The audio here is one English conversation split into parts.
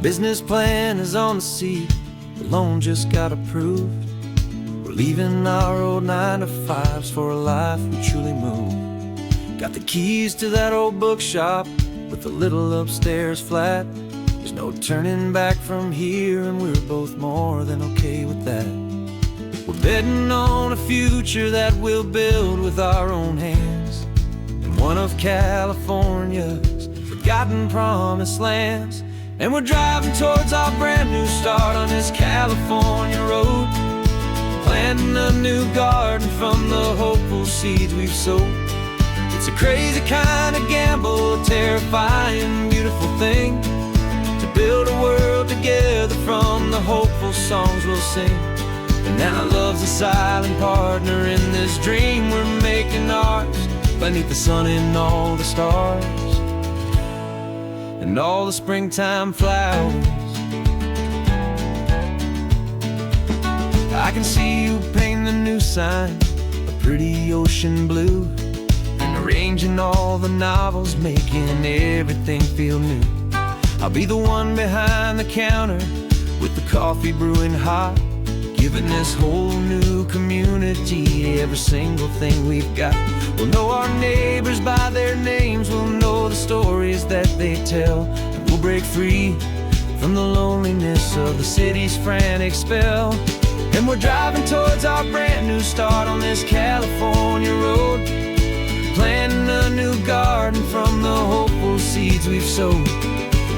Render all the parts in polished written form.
business plan is on the seat, the loan just got approved. We're leaving our old 9-to-5s for a life we truly move. Got the keys to that old bookshop with the little upstairs flat. There's no turning back from here, and we're both more than okay with that. We're betting on a future that we'll build with our own hands in one of California's forgotten promised lands. And we're driving towards our brand new start on this California road, planting a new garden from the hopeful seeds we've sowed. It's a crazy kind of gamble, a terrifying, beautiful thing, to build a world together from the hopeful songs we'll sing. And now love's a silent partner in this dream we're making ours, beneath the sun and all the stars and all the springtime flowers. I can see you painting the new sign a pretty ocean blue, and arranging all the novels, making everything feel new. I'll be the one behind the counter with the coffee brewing hot, giving this whole new community every single thing we've got. We'll know our neighbors by their names, we'll know the stories that they tell, and we'll break free from the loneliness of the city's frantic spell. And we're driving towards our brand new start on this California road, planting a new garden from the hopeful seeds we've sowed.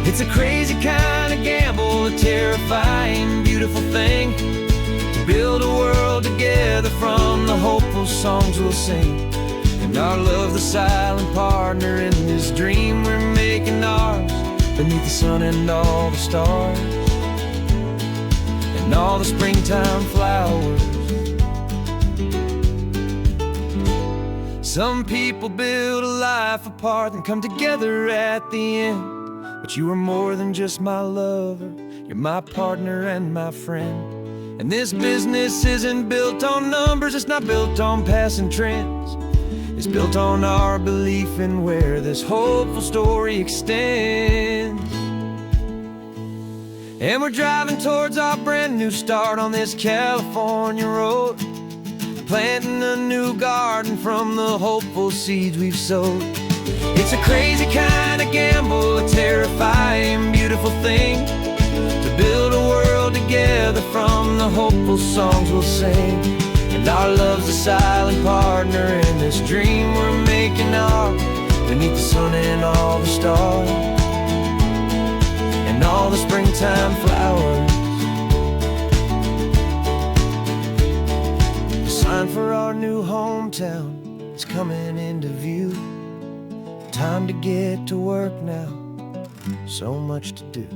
It's a crazy kind of gamble, a terrifying, beautiful thing, to build a world together from the hopeful songs we'll sing. And our love's the silent partner in this dream we're making ours, beneath the sun and all the stars and all the springtime flowers. Some people build a life apart and come together at the end, but you are more than just my lover, you're my partner and my friend. And this business isn't built on numbers, it's not built on passing trends. It's built on our belief in where this hopeful story extends. And we're driving towards our brand new start on this California road, planting a new garden from the hopeful seeds we've sowed. It's a crazy kind of gamble, a terrifying, beautiful thing, to build a world together from the hopeful songs we'll sing. And our love's a silent partner in this dream we're making ours, beneath the sun and all the stars and all the springtime flowers. The sign for our new hometown is coming into view. Time to get to work now, so much to do.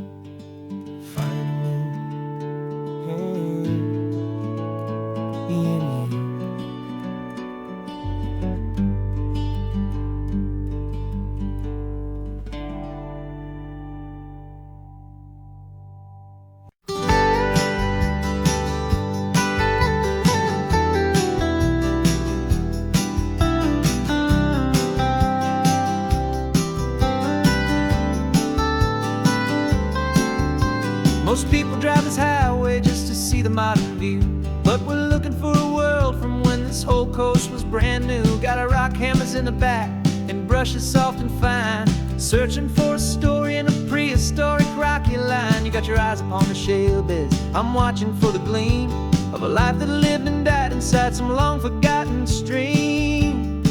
Most people drive this highway just to see the modern view, but we're looking for a world from when this whole coast was brand new. Got our rock hammers in the back and brushes soft and fine, searching for a story in a prehistoric rocky line. You got your eyes upon the shale beds, I'm watching for the gleam of a life that lived and died inside some long forgotten stream.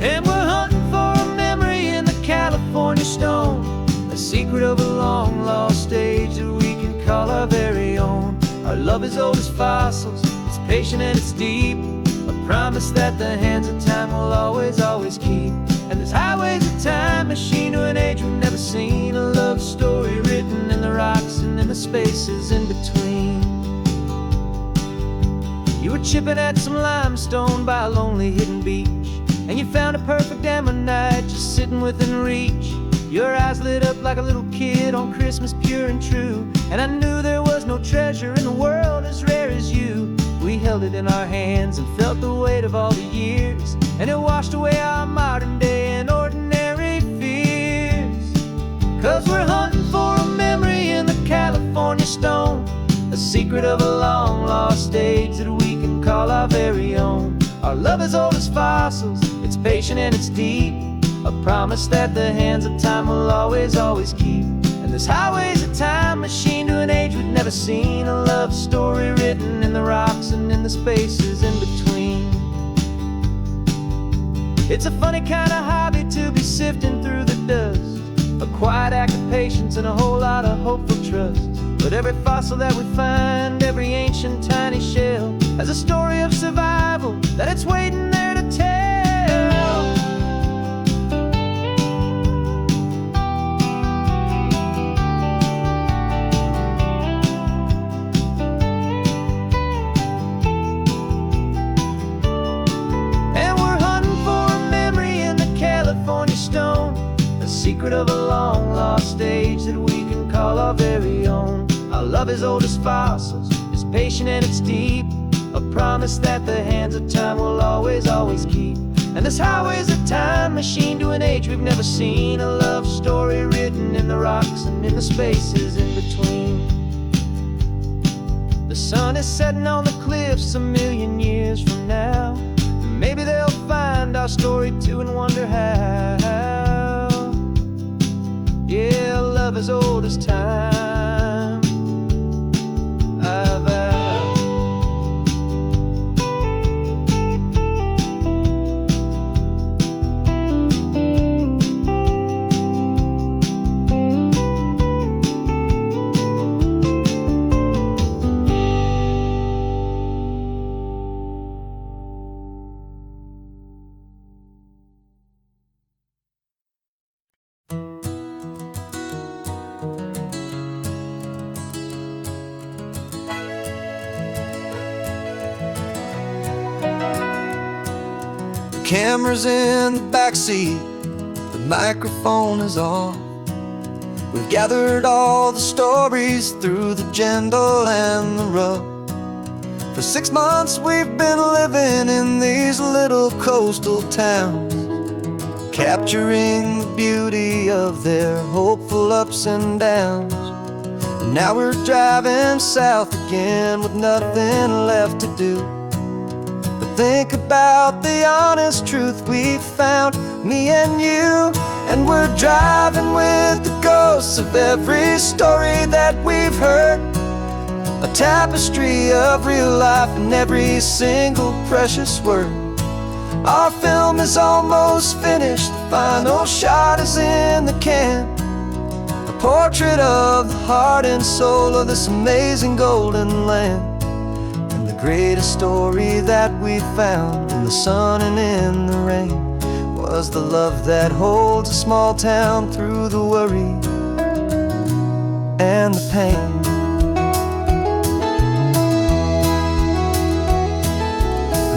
And we're hunting for a memory in the California stone, a secret of a long lost age that we can call our very own. Our love is old as fossils, it's patient and it's deep, a promise that the hands of time will always, always keep. And this highway's a time machine to an age we've never seen, a love story written in the rocks and in the spaces in between. You were chipping at some limestone by a lonely hidden beach, and you found a perfect ammonite just sitting within reach. Your eyes lit up like a little kid on Christmas, pure and true, and I knew there was no treasure in the world as rare as you. We held it in our hands and felt the weight of all the years, and it washed away our modern day and ordinary fears. 'Cause we're hunting for a memory in the California stone, a secret of a long lost age that we can call our very own. Our love is old as fossils, it's patient and it's deep, a promise that the hands of time will always, always keep. And this highway's a time machine to an age we've never seen, a love story written in the rocks and in the spaces in between. It's a funny kind of hobby to be sifting through the dust, a quiet act of patience and a whole lot of hopeful trust. But every fossil that we find, every ancient tiny shell, has a story of survival that it's waiting there to tell. And we're hunting for a memory in the California stone, a secret of a long lost age that we can call our very own. Our love is old as fossils, it's patient and it's deep, a promise that the hands of time will always, always keep. And this highway's a time machine to an age we've never seen, a love story written in the rocks and in the spaces in between. The sun is setting on the cliffs a million years from now, and maybe they'll find our story too and wonder how. Yeah, love is old as time. Camera's in the backseat, the microphone is on. We've gathered all the stories through the gentle and the rough. For 6 months we've been living in these little coastal towns, capturing the beauty of their hopeful ups and downs. And now we're driving south again with nothing left to do. Think about the honest truth we found, me and you. And we're driving with the ghosts of every story that we've heard, a tapestry of real life in every single precious word. Our film is almost finished, the final shot is in the can, a portrait of the heart and soul of this amazing golden land. The greatest story that we found in the sun and in the rain was the love that holds a small town through the worry and the pain.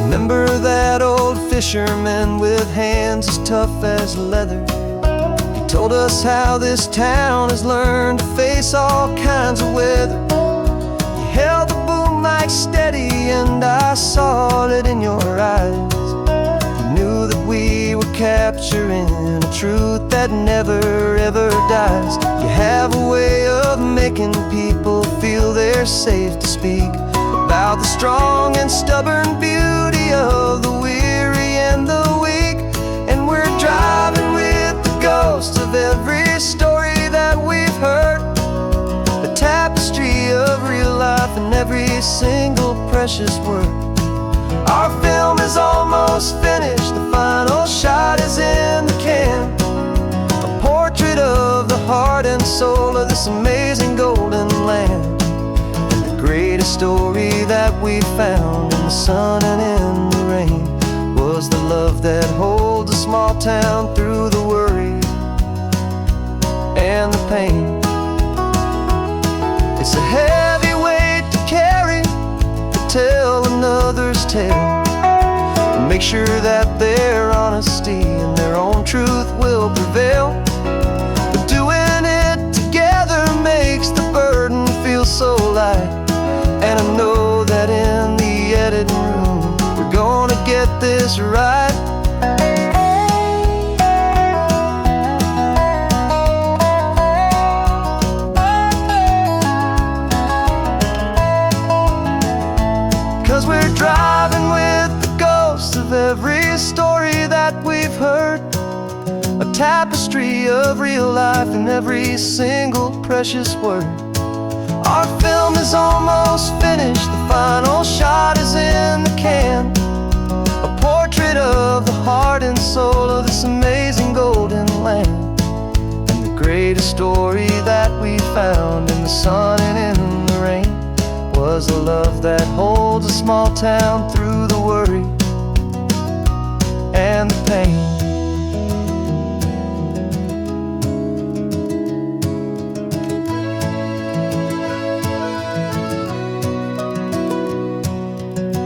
Remember that old fisherman with hands as tough as leather? He told us how this town has learned to face all kinds of weather. He held the boom mic steady and I saw it in your eyes. You knew that we were capturing a truth that never ever dies. You have a way of making people feel they're safe to speak about the strong and stubborn beauty of the weary and the weak. And we're driving with the ghosts of every story that we've heard, the tapestry of real life in every single precious word. Our film is almost finished, the final shot is in the can, a portrait of the heart and soul of this amazing golden land. And the greatest story that we found in the sun and in the rain was the love that holds a small town through the worry and the pain. It's a heavy weight to carry, to tell another's tale, and make sure that their honesty and their own truth will prevail. But doing it together makes the burden feel so light. And I know that in the editing room we're gonna get this right. that we've heard, a tapestry of real life in every single precious word. Our film is almost finished, the final shot is in the can, a portrait of the heart and soul of this amazing golden land. And the greatest story that we found in the sun and in the rain was a love that holds a small town through the worry and the pain.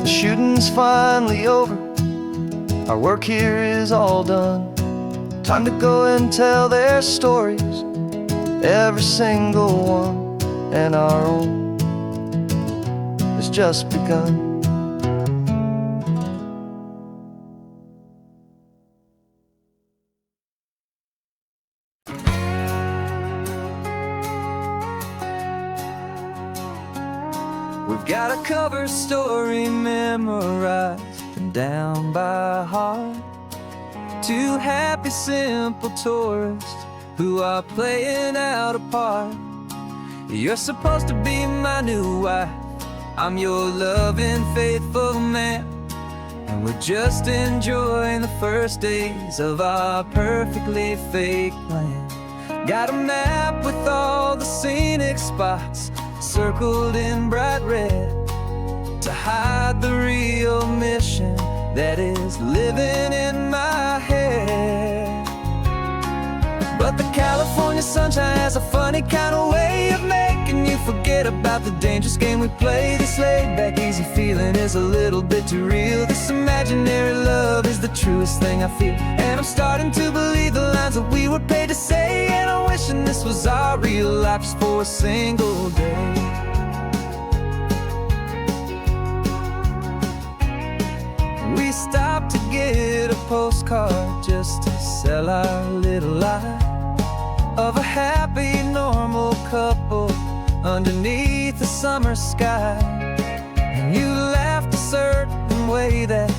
The shooting's finally over, our work here is all done. Time to go and tell their stories, every single one, and our own has just begun. We've got a cover story memorized and down by heart. Two happy, simple tourists who are playing out a part. You're supposed to be my new wife, I'm your loving, faithful man, and we're just enjoying the first days of our perfectly fake plan. Got a map with all the scenic spots circled in bright red to hide the real mission that is living in my head. But the California sunshine has a funny kind of way of making you forget about the dangerous game we play. This laid-back, easy feeling is a little bit too real. This imaginary love is the truest thing I feel, and I'm starting to believe the lines that we were paid to say. And I'm wishing this was our real life just for a single day. We stopped to get a postcard just to sell our little lie of a happy, normal couple underneath the summer sky. And you laughed a certain way that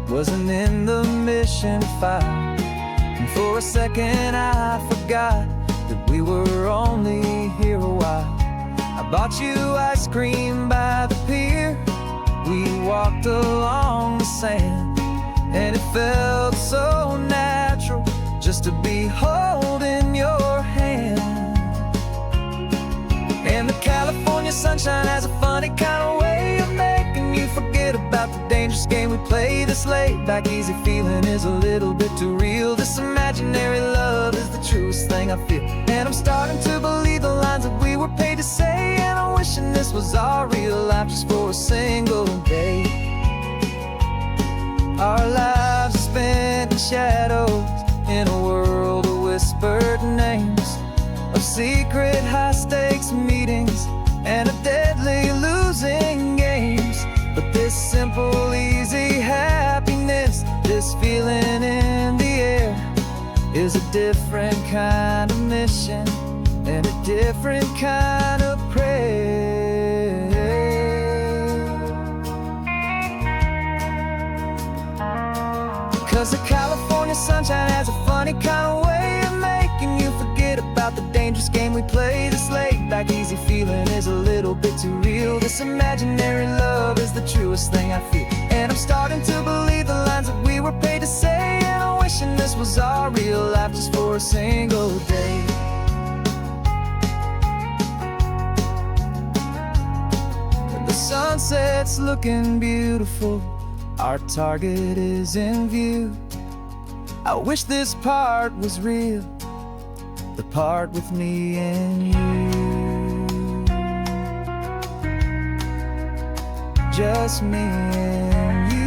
wasn't in the mission file, and for a second I forgot that we were only here a while. I bought you ice cream by the pier, we walked along the sand, and it felt so natural just to be holding your hand. And the California sunshine has a funny kind of way of making you forget about the dangerous game we play. This laid-back, easy feeling is a little bit too real. This imaginary love is the truest thing I feel, and I'm starting to believe the lines that we were paid to say. And I'm wishing this was our real life just for a single day. Our lives are spent in shadows, in a world of whispered names, of secret high-stakes meetings and of deadly losing games. But this simple, easy happiness, this feeling in the air, is a different kind of mission and a different kind of prayer. 'Cause the California sunshine has a funny kind of way of making you forget about the dangerous game we play. This laid-back, easy feeling is a little bit too real. This imaginary love is the truest thing I feel, and I'm starting to believe the lines that we were paid to say. And I'm wishing this was our real life just for a single day. And the sunset's looking beautiful, our target is in view. I wish this part was real, the part with me and you. Just me and you.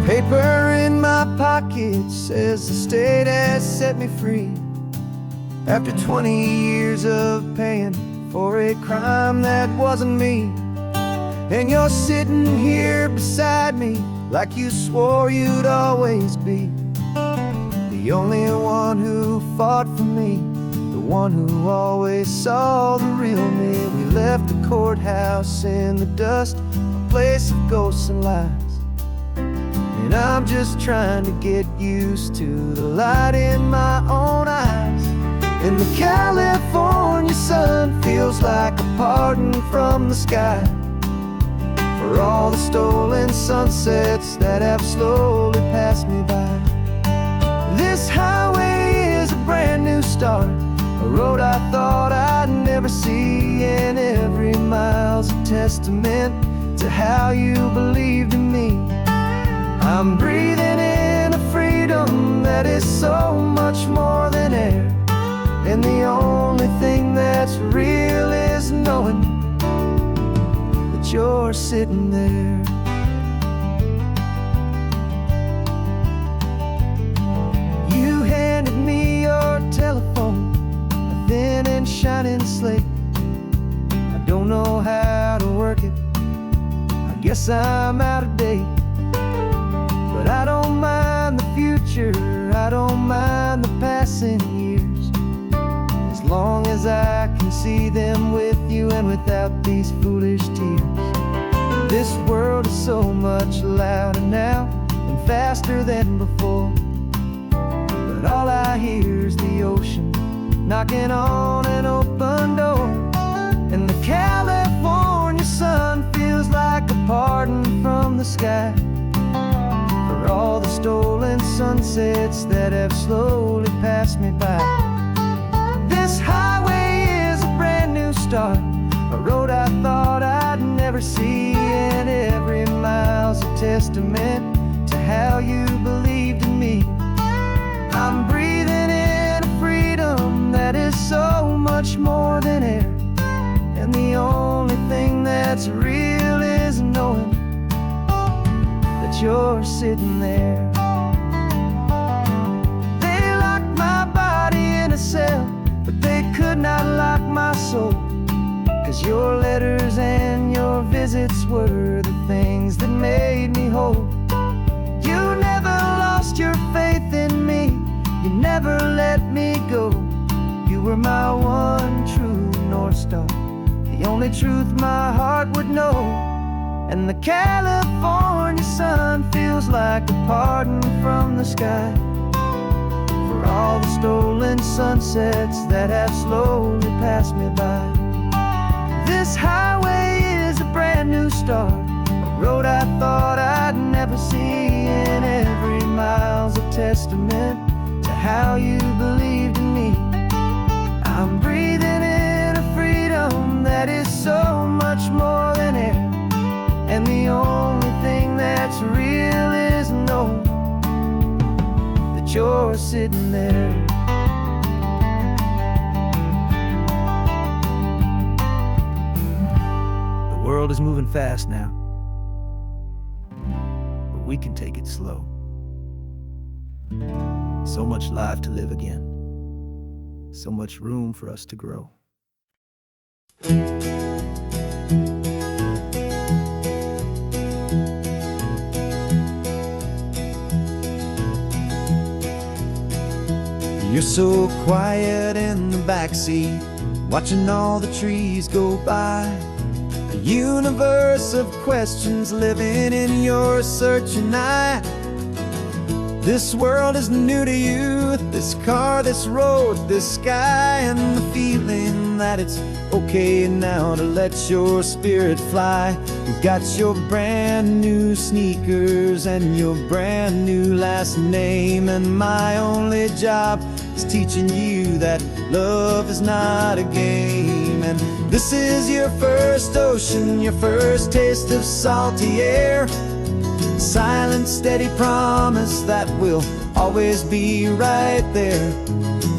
Paper in my pocket says the state has set me free. After 20 years of paying for a crime that wasn't me. And you're sitting here beside me like you swore you'd always be the only one who fought for me, the one who always saw the real me. We left the courthouse in the dust, a place of ghosts and lies. And I'm just trying to get used to the light in my own eyes. And the California sun feels like a pardon from the sky for all the stolen sunsets that have slowly passed me by. This highway is a brand new start, a road I thought I'd never see, and every mile's a testament to how you believed in me. I'm breathing in a freedom that is so much more than air, and the only thing that's real is knowing that you're sitting there. You handed me your telephone, a thin and shining slate. I don't know how to work it, I guess I'm out of date. But I don't mind the future, I don't mind the passing years, as long as I can see them with you and without these foolish tears. This world is so much louder now and faster than before, but all I hear is the ocean knocking on an open door. And the California sun feels like a pardon from the sky for all the stolen sunsets that have slowly passed me by. This highway is a brand new start, a road I thought I'd never see, and every mile's a testament to how you believed in me. I'm breathing in a freedom that is so much more than air, and the only thing that's real is knowing that you're sitting there. They locked my body in a cell, but they could not lock my soul, 'cause your letters and your visits were the things that made me whole. You never lost your faith in me, you never let me go. You were my one true North Star, the only truth my heart would know. And the California sun feels like a pardon from the sky for all the stolen sunsets that have slowly passed me by. This highway is a brand new start, a road I thought I'd never see, and every mile's a testament to how you believed in me. I'm breathing in a freedom that is so much more than air, and the only thing that's real is knowing that you're sitting there. The world is moving fast now, but we can take it slow. So much life to live again, so much room for us to grow. You're so quiet in the backseat, watching all the trees go by. A universe of questions living in your searching eye. This world is new to you, this car, this road, this sky, and the feeling that it's okay now to let your spirit fly. You've got your brand new sneakers and your brand new last name, and my only job is teaching you that love is not a game. And this is your first ocean, your first taste of salty air, silent, steady promise that we'll always be right there.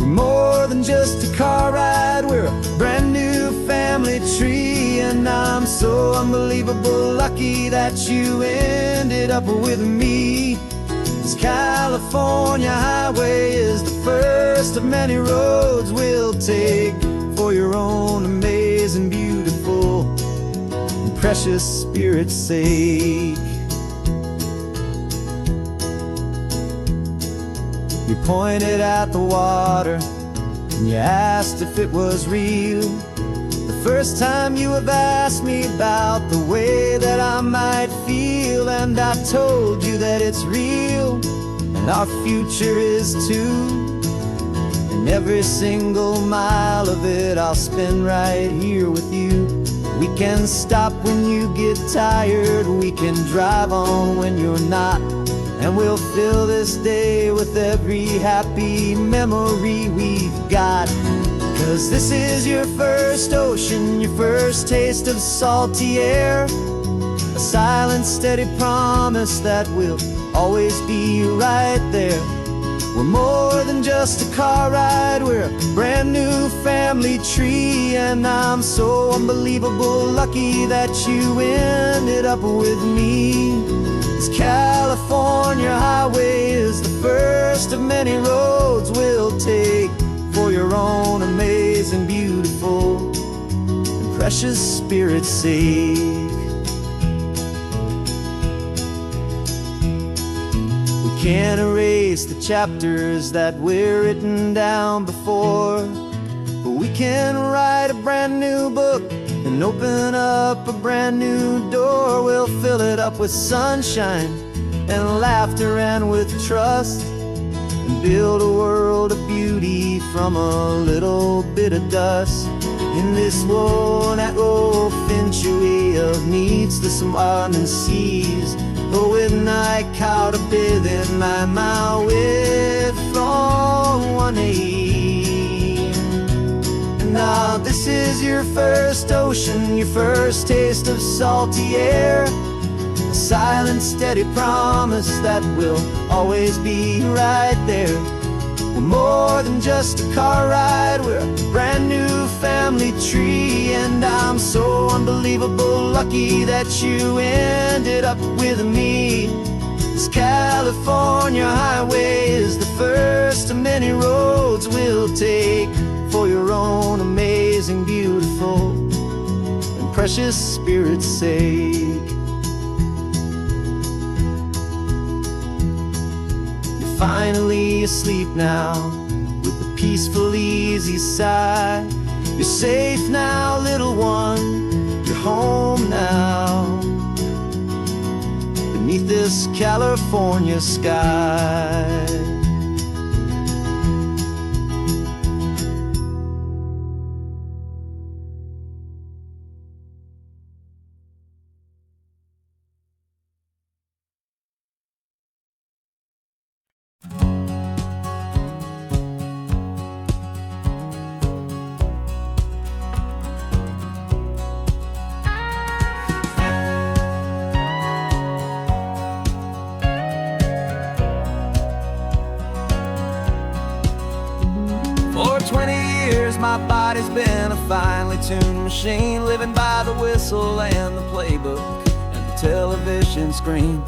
We're more than just a car ride, we're a brand new family tree, and I'm so unbelievable lucky that you ended up with me. This California highway is the first of many roads we'll take for your own amazing precious Spirit's sake. You pointed at the water and you asked if it was real. The first time you have asked me about the way that I might feel, and I've told you that it's real, and our future is too. And every single mile of it I'll spend right here with you. We can stop when you get tired, we can drive on when you're not, and we'll fill this day with every happy memory we've got. 'Cause this is your first ocean, your first taste of salty air, a silent, steady promise that we'll always be right there. We're more than just a car ride, we're a brand new family tree, and I'm so unbelievable lucky that you ended up with me. This California highway is the first of many roads we'll take for your own amazing, beautiful, and precious Spirit's sake. We can't erase the chapters that were written down before, but we can write a brand new book and open up a brand new door. We'll fill it up with sunshine and laughter and with trust, and build a world of beauty from a little bit of dust. In this world that finchuy of needs the summer seas, with night caught a bit in my mouth with from one aim. And now this is your first ocean, your first taste of salty air, a silent, steady promise that we'll always be right there. We're more than just a car ride, we're a brand new family tree, and I'm so unbelievable lucky that you ended up with me. This California highway is the first of many roads we'll take for your own amazing, beautiful, and precious Spirit's sake. Finally asleep now, with a peaceful, easy sigh. You're safe now, little one, you're home now, beneath this California sky. For 20 years my body's been a finely tuned machine, living by the whistle and the playbook and the television screen.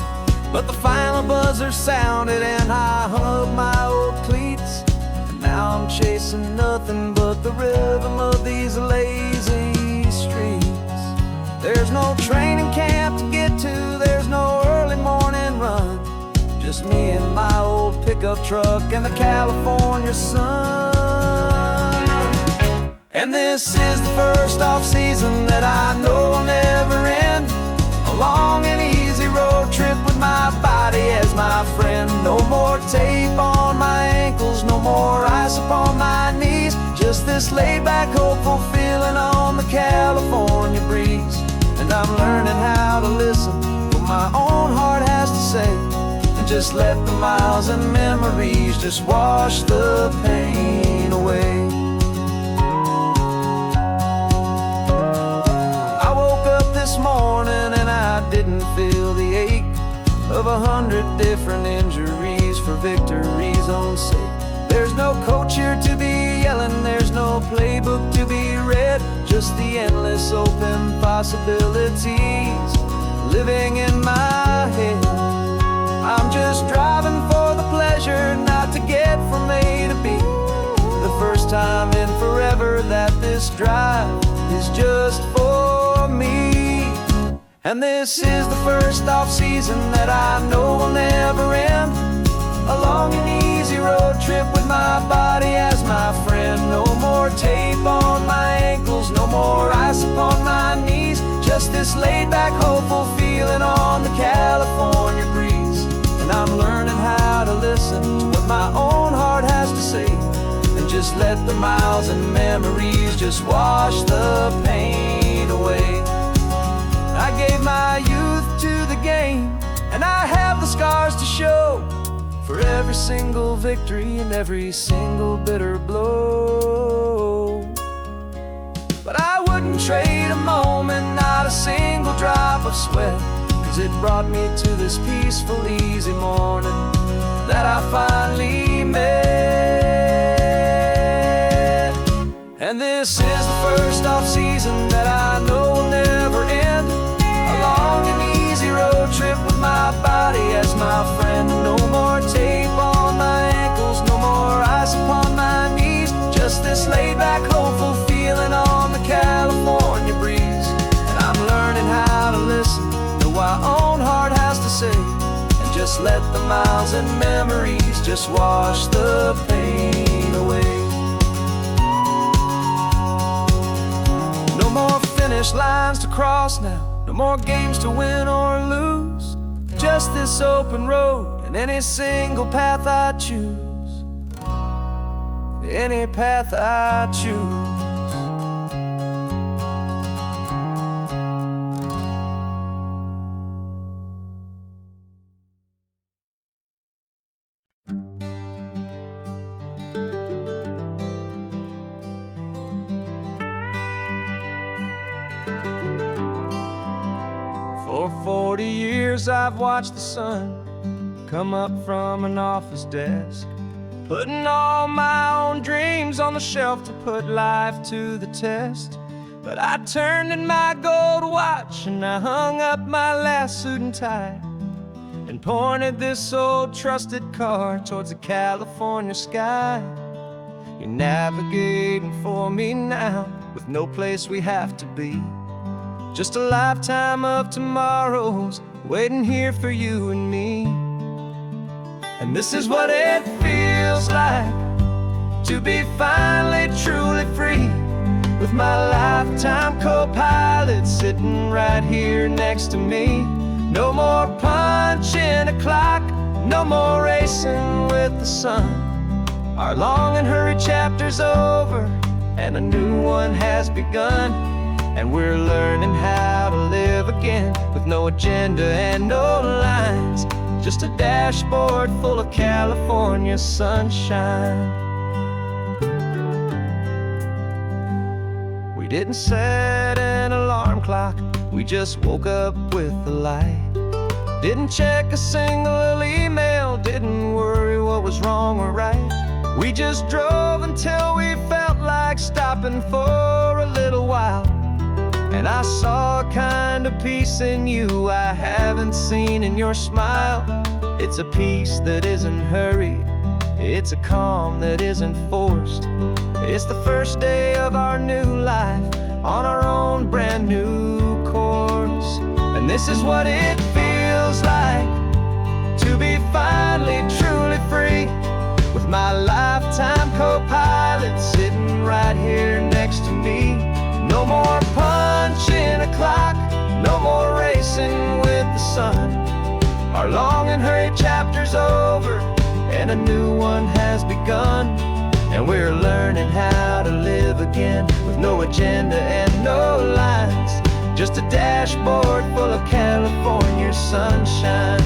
But the final buzzer sounded and I hung up my old cleats, and now I'm chasing nothing but the rhythm of these lazy streets. There's no training camp to get to, there's no early morning run, just me and my old pickup truck and the California sun. And this is the first off-season that I know will never end, a long and easy road trip with my body as my friend. No more tape on my ankles, no more ice upon my knees, just this laid-back, hopeful feeling on the California breeze. And I'm learning how to listen what my own heart has to say, and just let the miles and memories just wash the pain away. I woke up this morning and I didn't feel the ache of 100 different injuries for victory's own sake. There's no coach here to be yelling, there's no playbook to be read, just the endless open possibilities living in my head. I'm just driving for the pleasure, not to get from A to B. The first time in forever that this drive is just for me. And this is the first off-season that I know will never end. A long and easy road trip with my body as my friend. No more tape on my ankles, no more ice upon my knees. Just this laid-back, hopeful feeling on the California breeze. And I'm learning how to listen to what my own heart has to say, and just let the miles and memories just wash the pain away. I gave my youth to the game, and I have the scars to show for every single victory and every single bitter blow. But I wouldn't trade a moment, not a single drop of sweat, 'cause it brought me to this peaceful, easy morning that I finally met. And this is the first off-season that I know will never end. A long and easy road trip with my body as my friend. No more tape on my ankles, no more ice upon my knees. Just this laid-back, hopeful feeling on the California breeze. And I'm learning how to listen to what my own heart has to say, and just let the miles and memories just wash the pain away. No more finish lines to cross now, no more games to win or lose. Just this open road and any single path I choose. Any path I choose. For 40 years I've watched the sun come up from an office desk, putting all my own dreams on the shelf to put life to the test. But I turned in my gold watch and I hung up my last suit and tie, and pointed this old trusted car towards the California sky. You're navigating for me now with no place we have to be. Just a lifetime of tomorrows waiting here for you and me. And this is what it feels like to be finally truly free, with my lifetime co-pilot sitting right here next to me. No more punching a clock, no more racing with the sun. Our long and hurried chapter's over and a new one has begun. And we're learning how to live again with no agenda and no lines. Just a dashboard full of California sunshine. We didn't set an alarm clock, we just woke up with the light. Didn't check a single email, didn't worry what was wrong or right. We just drove until we felt like stopping for a little while. And I saw a kind of peace in you I haven't seen in your smile. It's a peace that isn't hurried, it's a calm that isn't forced. It's the first day of our new life on our own brand new course. And this is what it feels like to be finally truly free, with my lifetime co-pilot sitting right here next to me. No more punching a clock, no more racing with the sun. Our long and hurried chapter's over and a new one has begun. And we're learning how to live again with no agenda and no lines. Just a dashboard full of California sunshine.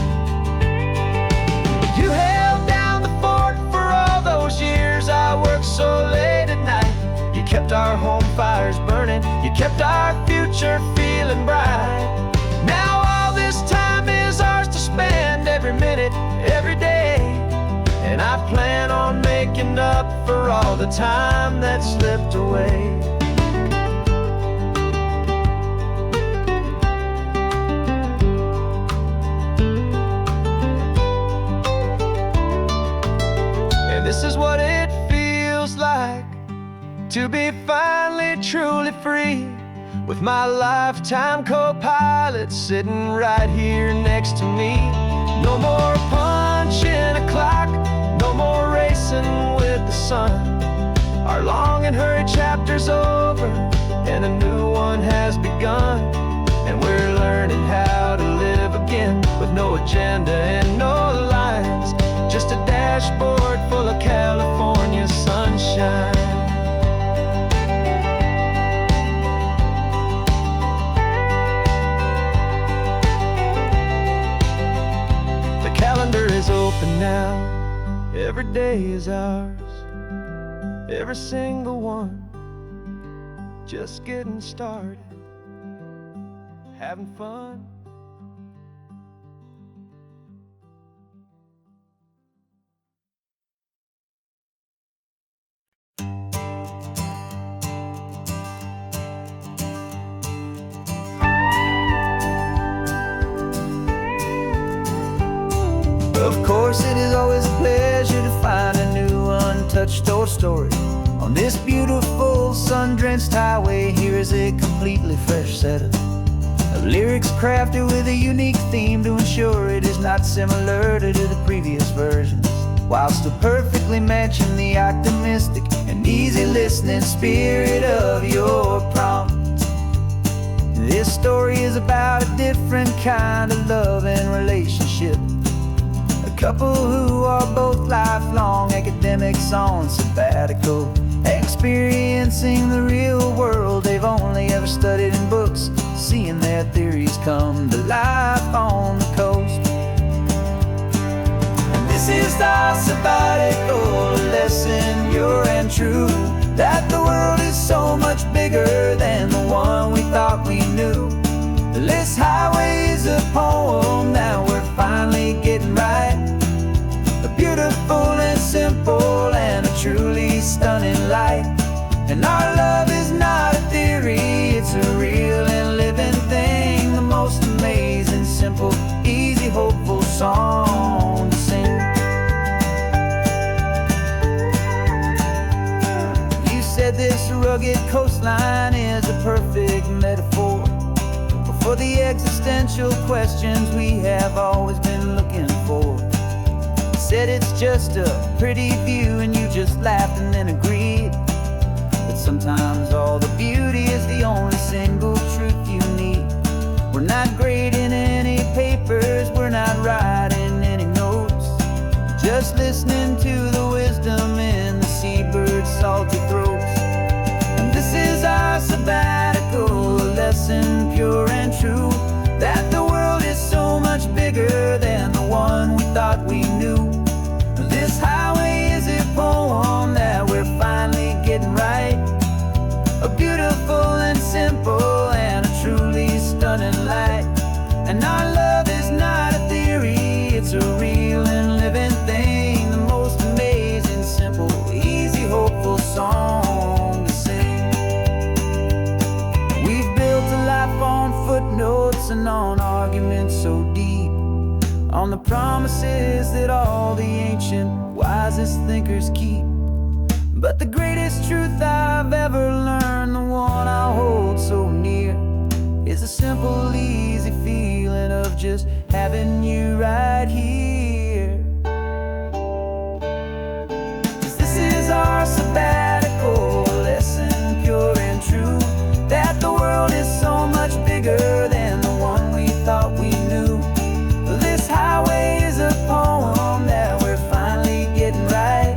You held down the fort for all those years I worked so late at night. You kept our home fires burning, you kept our future feeling bright. Now all this time is ours to spend, every minute, every day. And I plan on making up for all the time that slipped away. And this is what it feels like to be finally truly free, with my lifetime co-pilot sitting right here next to me. No more punching a clock, no more racing with the sun. Our long and hurried chapter's over, and a new one has begun. And we're learning how to live again, with no agenda and no lines, just a dashboard full of California sunshine. The calendar is open now, every day is ours, every single one, just getting started, having fun. Of course, it is always a pleasure to find a new untouched old story. On this beautiful sun-drenched highway, here is a completely fresh set of lyrics crafted with a unique theme to ensure it is not similar to the previous versions, while still perfectly matching the optimistic and easy listening spirit of your prompt. This story is about a different kind of love and relationship. A couple who are both lifelong academics on sabbatical, experiencing the real world they've only ever studied in books, seeing their theories come to life on the coast. And this is our sabbatical lesson, pure and true, that the world is so much bigger than the one we thought we knew. This highway is a poem that we're finally getting right, a beautiful and simple and a truly stunning light. And our love is not a theory, it's a real and living thing, the most amazing, simple, easy, hopeful song to sing. You said this rugged coastline is a perfect metaphor for the existential questions we have always been looking for. Said it's just a pretty view and you just laughed and then agreed. But sometimes all the beauty is the only single truth you need. We're not grading any papers, we're not writing any notes, just listening to the wisdom in the seabird's salty throats. And this is our sabbatical, a lesson pure and true, that the world is so much bigger than the one we thought we knew. This highway is a poem that we're finally getting right, a beautiful and simple and a truly stunning light. And our love is not a theory, it's a real and living thing, the most amazing, simple, easy, hopeful song to sing. We've built a life on footnotes and on arguments so deep, on the promises that all the ancient, wisest thinkers keep. But the greatest truth I've ever learned, the one I hold so near, is a simple, easy feeling of just having you right here. 'Cause this is our sabbatical lesson, pure and true, that the world is so much bigger than the one we thought we knew. This highway is a poem that we're finally getting right,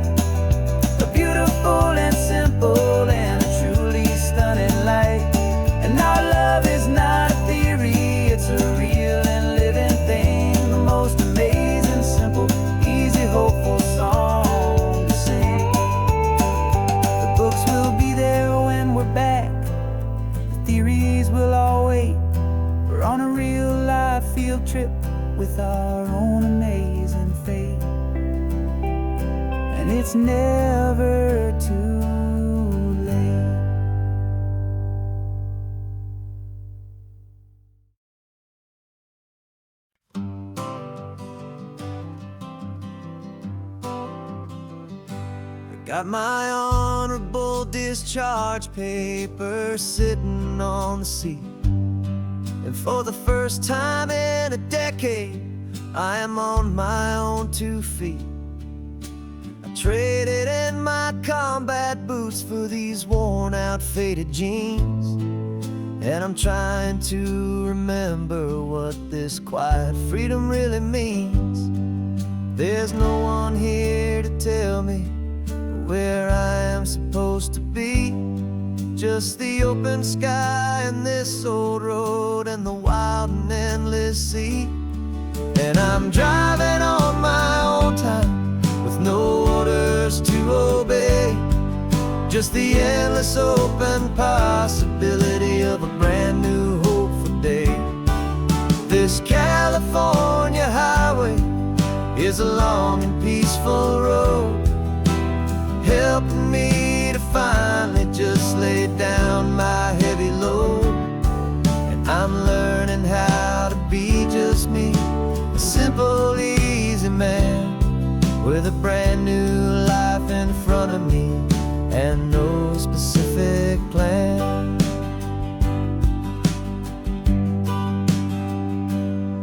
a beautiful and simple and a truly stunning light. And our love is not a theory, it's a real and living thing, the most amazing, simple, easy, hopeful song to sing. The books will be there when we're back, the theories will all wait. We're on a real life field trip with our own amazing fate, and it's never too late. Got my honorable discharge paper sitting on the seat, and for the first time in a decade, I am on my own 2 feet. I traded in my combat boots for these worn out faded jeans, and I'm trying to remember what this quiet freedom really means. There's no one here to tell me where I am supposed to be, just the open sky and this old road and the wild and endless sea. And I'm driving on my own time with no orders to obey, just the endless open possibility of a brand new hopeful day. This California highway is a long and peaceful road, helping me to finally just lay down my heavy load. And I'm learning how to be just me, a simple, easy man with a brand new life in front of me and no specific plan.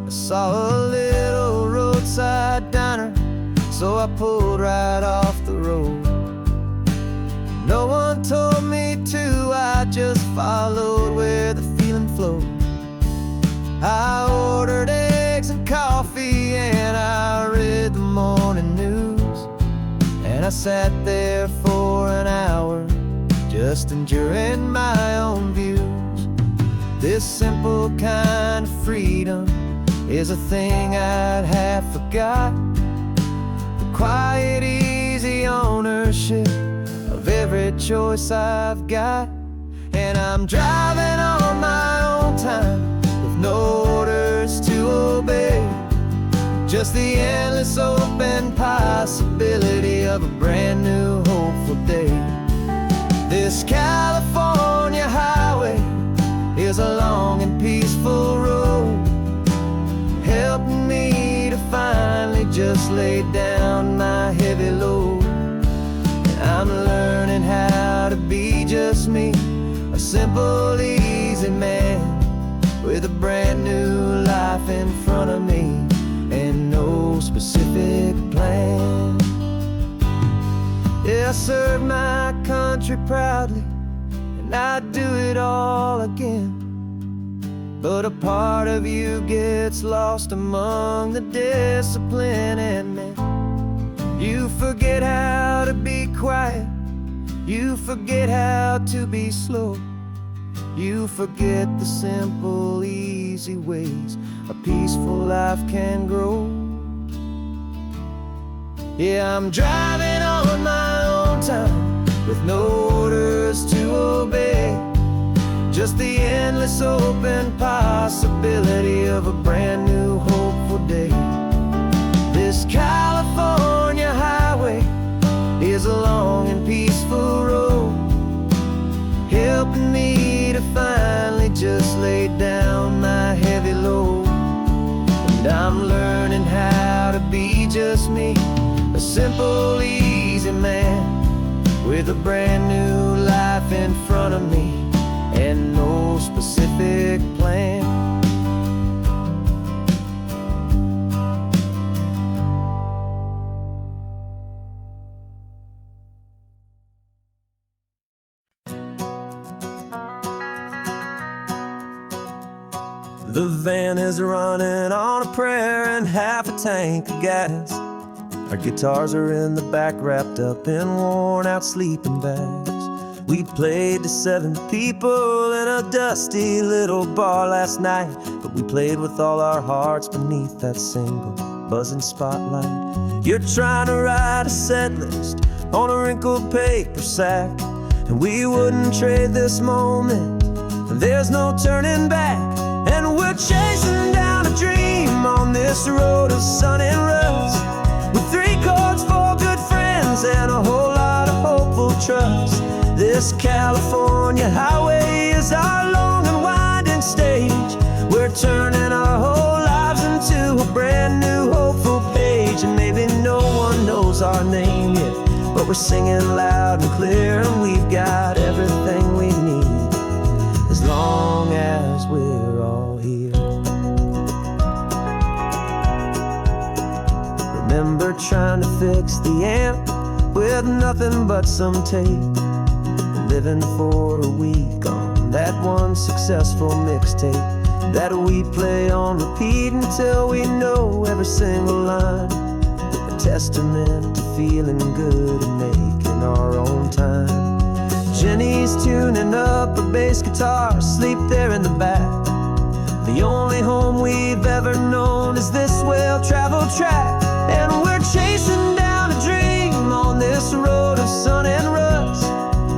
I saw a little roadside diner, so I pulled right off the road. No one told me to, I just followed where the feeling flowed. I ordered eggs and coffee and I read the morning news, and I sat there for an hour just enduring my own views. This simple kind of freedom is a thing I'd have forgot, the quiet, easy ownership of every choice I've got. And I'm driving on my own time with no orders to obey, just the endless open possibility of a brand new hopeful day. This California highway is a long and peaceful road, helping me to finally just lay down my heavy load. I'm learning how to be just me, a simple, easy man with a brand new life in front of me and no specific plan. Yeah, I serve my country proudly and I'd do it all again, but a part of you gets lost among the discipline, and then you forget how to be quiet, you forget how to be slow, you forget the simple, easy ways a peaceful life can grow. Yeah, I'm driving on my own time with no orders to obey, just the endless open possibility of a brand new hopeful day. This California highway is a long and peaceful road, helping me to finally just lay down my heavy load. And I'm learning how to be just me, a simple, easy man with a brand new life in front of me and no specific plan. The van is running on a prayer and half a tank of gas. Our guitars are in the back, wrapped up in worn-out sleeping bags. We played to 7 people in a dusty little bar last night, but we played with all our hearts beneath that single buzzing spotlight. You're trying to write a set list on a wrinkled paper sack, and we wouldn't trade this moment. There's no turning back, and we're chasing down a dream on this road of sun and rust, with 3 chords, 4 good friends, and a whole lot of hopeful trust. This California highway is our long and winding stage. We're turning our whole lives into a brand new hopeful page, and maybe no one knows our name yet, but we're singing loud and clear, and we've got everything we need as long as we're all here. Remember trying to fix the amp with nothing but some tape, living for a week on that one successful mixtape that we play on repeat until we know every single line, a testament to feeling good and making our own time. Jenny's tuning up a bass guitar, asleep there in the back. The only home we've ever known is this well-traveled track, and we're chasing down a dream on this road of sun and rust,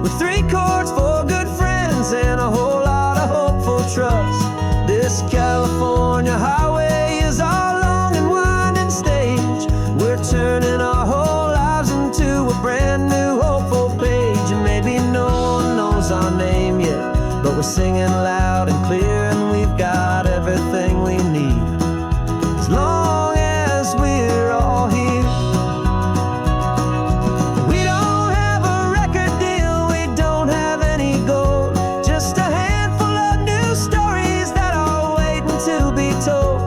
with 3 chords, 4 good friends, and a whole lot of hopeful trust. This California highway is our long and winding stage. We're turning our whole lives into a brand new hopeful page. And maybe no one knows our name yet, but we're singing loud and clear, and we've got everything we need as long as we're all here. We don't have a record deal, we don't have any gold, just a handful of new stories that are waiting to be told.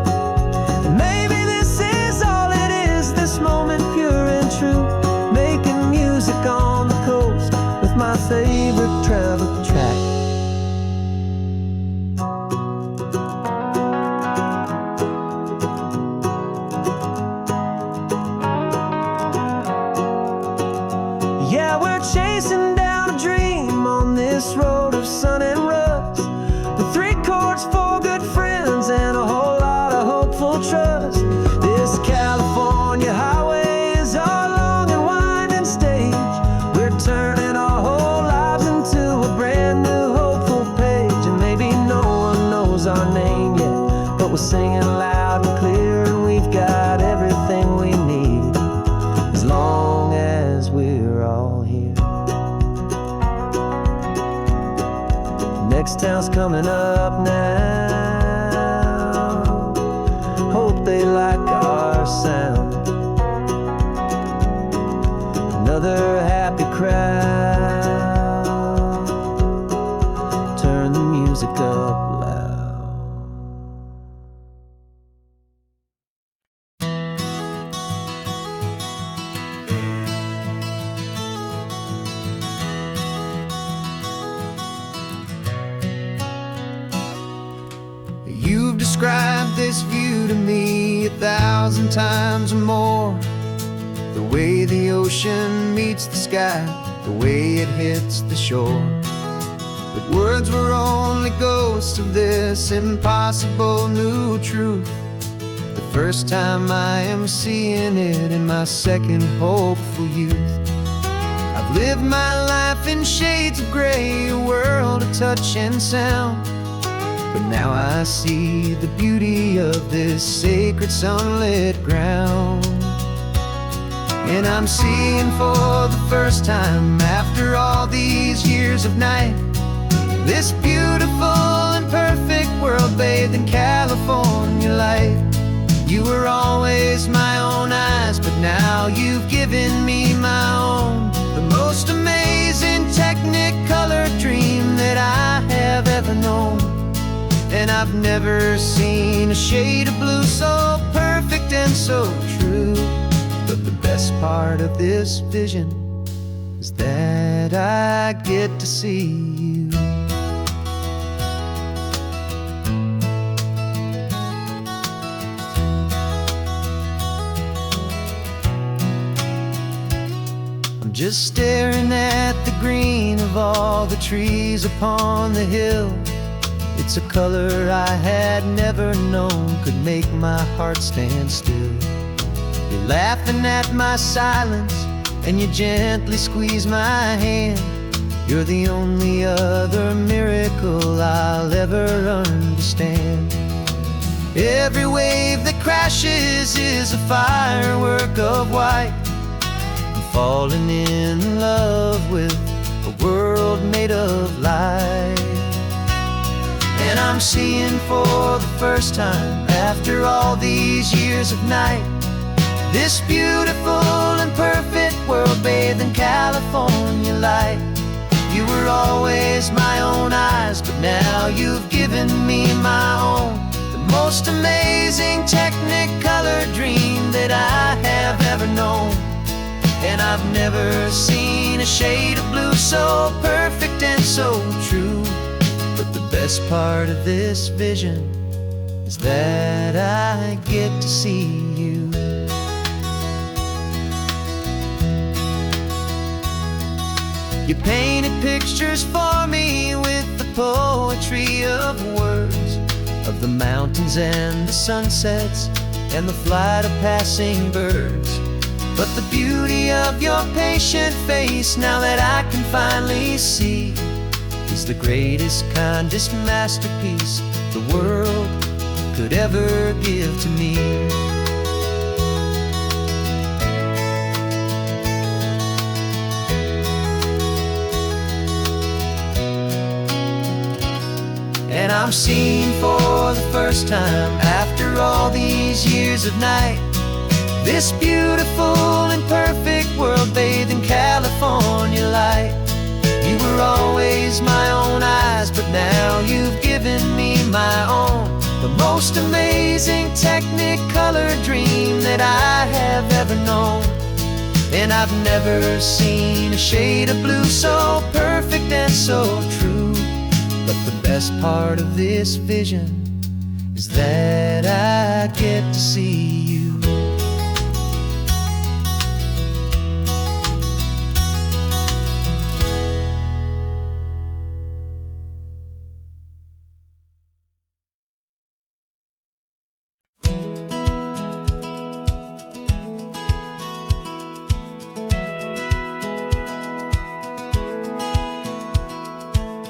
And maybe this is all it is, this moment pure and true, making music on the coast with my favorite travel track. Yeah, we're chasing down a dream on this road of sun and rust, with 3 chords, 4 good friends, and a whole lot of hopeful trust. This California highway is our long and winding stage. We're turning our whole lives into a brand new hopeful page. And maybe no one knows our name yet, but we're singing loud and clear, and we've got everything we need as long as we're all here. Next town's coming up now, hope they like our sound. Another happy crowd, turn the music up loud. You've described this view to me 1,000 times or more. The way the ocean meets the sky, the way it hits the shore. But words were only ghosts of this impossible new truth. The first time I am seeing it in my second hopeful youth. I've lived my life in shades of gray, a world of touch and sound. But now I see the beauty of this sacred sunlit ground. And I'm seeing for the first time, after all these years of night, this beautiful and perfect world bathed in California light. You were always my own eyes, but now you've given me my own. The most amazing technicolor dream that I have ever known. And I've never seen a shade of blue so perfect and so true. But the best part of this vision is that I get to see you. I'm just staring at the green of all the trees upon the hill. It's a color I had never known could make my heart stand still. You're laughing at my silence, and you gently squeeze my hand. You're the only other miracle I'll ever understand. Every wave that crashes is a firework of white. I'm falling in love with a world made of light. And I'm seeing for the first time, after all these years of night, this beautiful and perfect world bathed in California light. You were always my own eyes, but now you've given me my own. The most amazing technicolor dream that I have ever known. And I've never seen a shade of blue so perfect and so true. But the best part of this vision is that I get to see you. You painted pictures for me with the poetry of words, of the mountains and the sunsets and the flight of passing birds. But the beauty of your patient face, now that I can finally see, is the greatest, kindest masterpiece the world could ever give to me. And I'm seeing for the first time, after all these years of night, this beautiful and perfect world bathed in California light. You were always my own eyes, but now you've given me my own. The most amazing technicolor dream that I have ever known. And I've never seen a shade of blue so perfect and so true. But the best part of this vision is that I get to see you.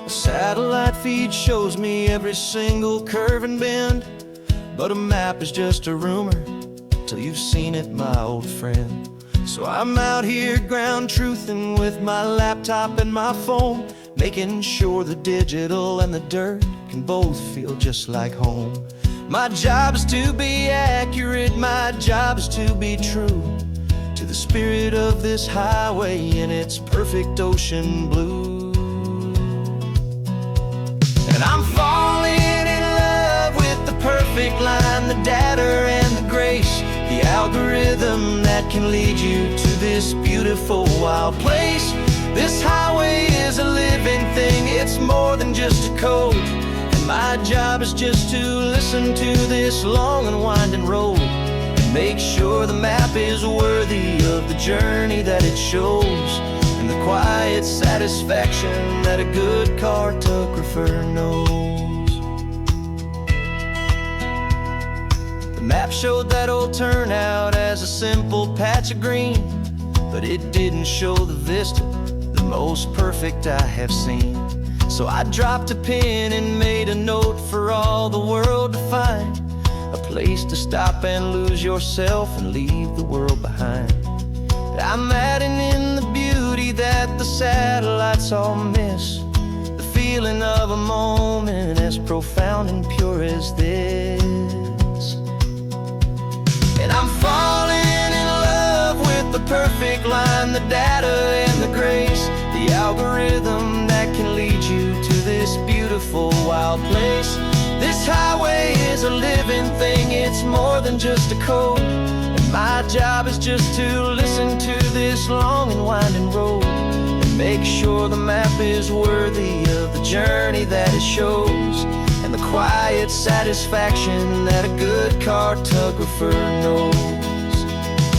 Satellite feed shows me every single curve and bend, but a map is just a rumor till you've seen it, my old friend. So I'm out here ground truthing with my laptop and my phone, making sure the digital and the dirt can both feel just like home. My job is to be accurate, my job is to be true to the spirit of this highway in its perfect ocean blue. And I'm falling in love with the perfect line, the data and the grace, the algorithm that can lead you to this beautiful wild place. This highway is a living thing, it's more than just a code. And my job is just to listen to this long and winding road and make sure the map is worthy of the journey that it shows, and the quiet satisfaction that a good cartographer knows. The map showed that old turnout as a simple patch of green, but it didn't show the vista, the most perfect I have seen. So I dropped a pin and made a note for all the world to find, a place to stop and lose yourself and leave the world behind. I'm adding in the beauty that the satellites all miss, the feeling of a moment as profound and pure as this. And I'm falling in love with the perfect line, the data and the grace, the algorithm that can lead you to this beautiful wild place. This highway is a living thing, it's more than just a code. My job is just to listen to this long and winding road and make sure the map is worthy of the journey that it shows, and the quiet satisfaction that a good cartographer knows.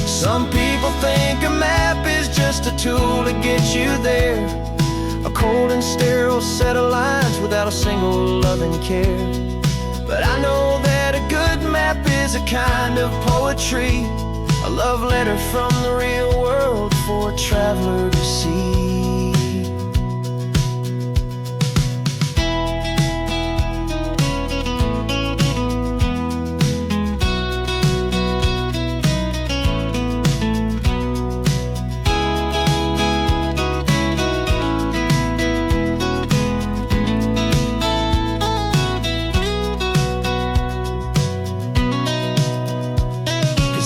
Some people think a map is just a tool to get you there, a cold and sterile set of lines without a single loving care. But I know that a good map is a kind of poetry, a love letter from the real world for a traveler to see.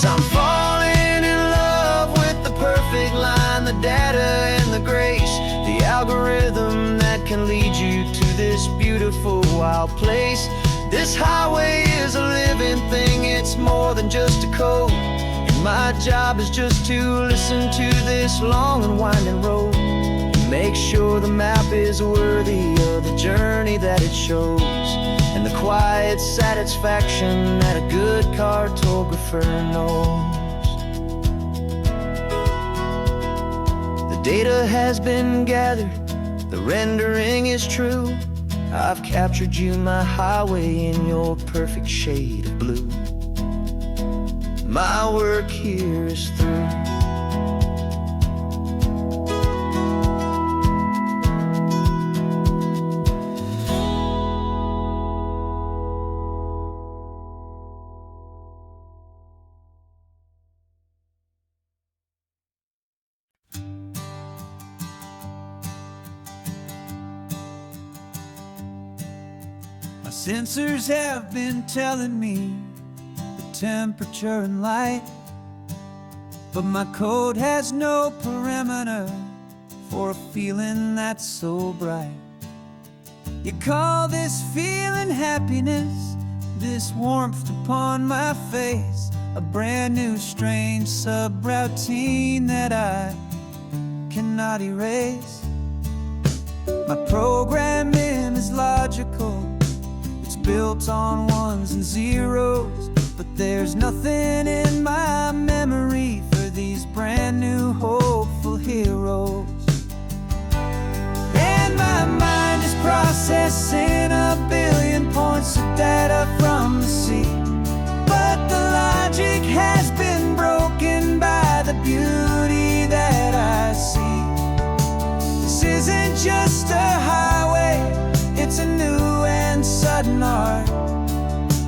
I'm falling in love with the perfect line, peaceful, wild place. This highway is a living thing, it's more than just a code. And my job is just to listen to this long and winding road, and make sure the map is worthy of the journey that it shows, and the quiet satisfaction that a good cartographer knows. The data has been gathered, the rendering is true. I've captured you, my highway, in your perfect shade of blue. My work here is through. My sensors have been telling me the temperature and light, but my code has no parameter for a feeling that's so bright. You call this feeling happiness, this warmth upon my face, a brand new strange subroutine that I cannot erase. My programming is logical, it's built on ones and zeros, but there's nothing in my memory for these brand new hopeful heroes. And my mind is processing a billion points of data from the sea, but the logic has been broken by the beauty that I see. This isn't just a highway, it's a new and sudden art,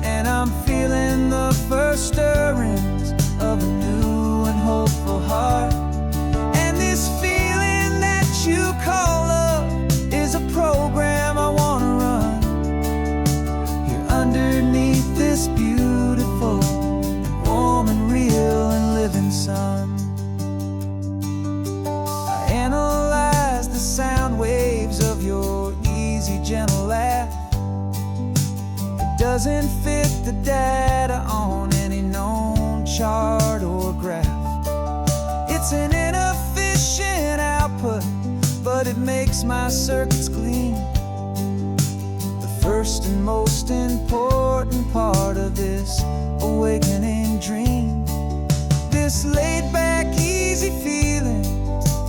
and I'm feeling the first stirrings of a new and hopeful heart. And this feeling that you call love is a program I wanna run here underneath this beautiful, warm and real and living sun. I analyze the sound waves of your easy, gentle laugh. It doesn't fit the data on any known chart or graph. It's an inefficient output, but it makes my circuits gleam. The first and most important part of this awakening dream. This laid-back, easy feeling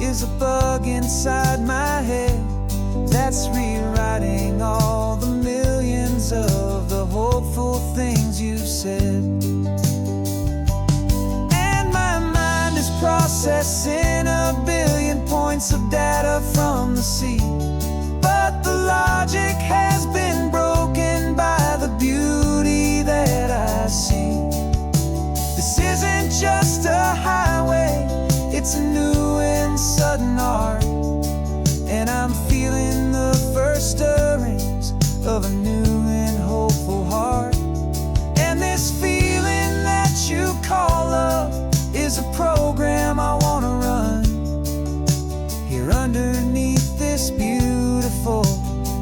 is a bug inside my head that's rewriting all the millions of the hopeful things you've said. And my mind is processing a billion points of data from the sea, but the logic has been broken by the beauty that I see. This isn't just a highway, it's a new and sudden art, and I'm feeling the first stirrings of a new and hopeful heart. And this feeling that you call love is a program I wanna run here underneath this beautiful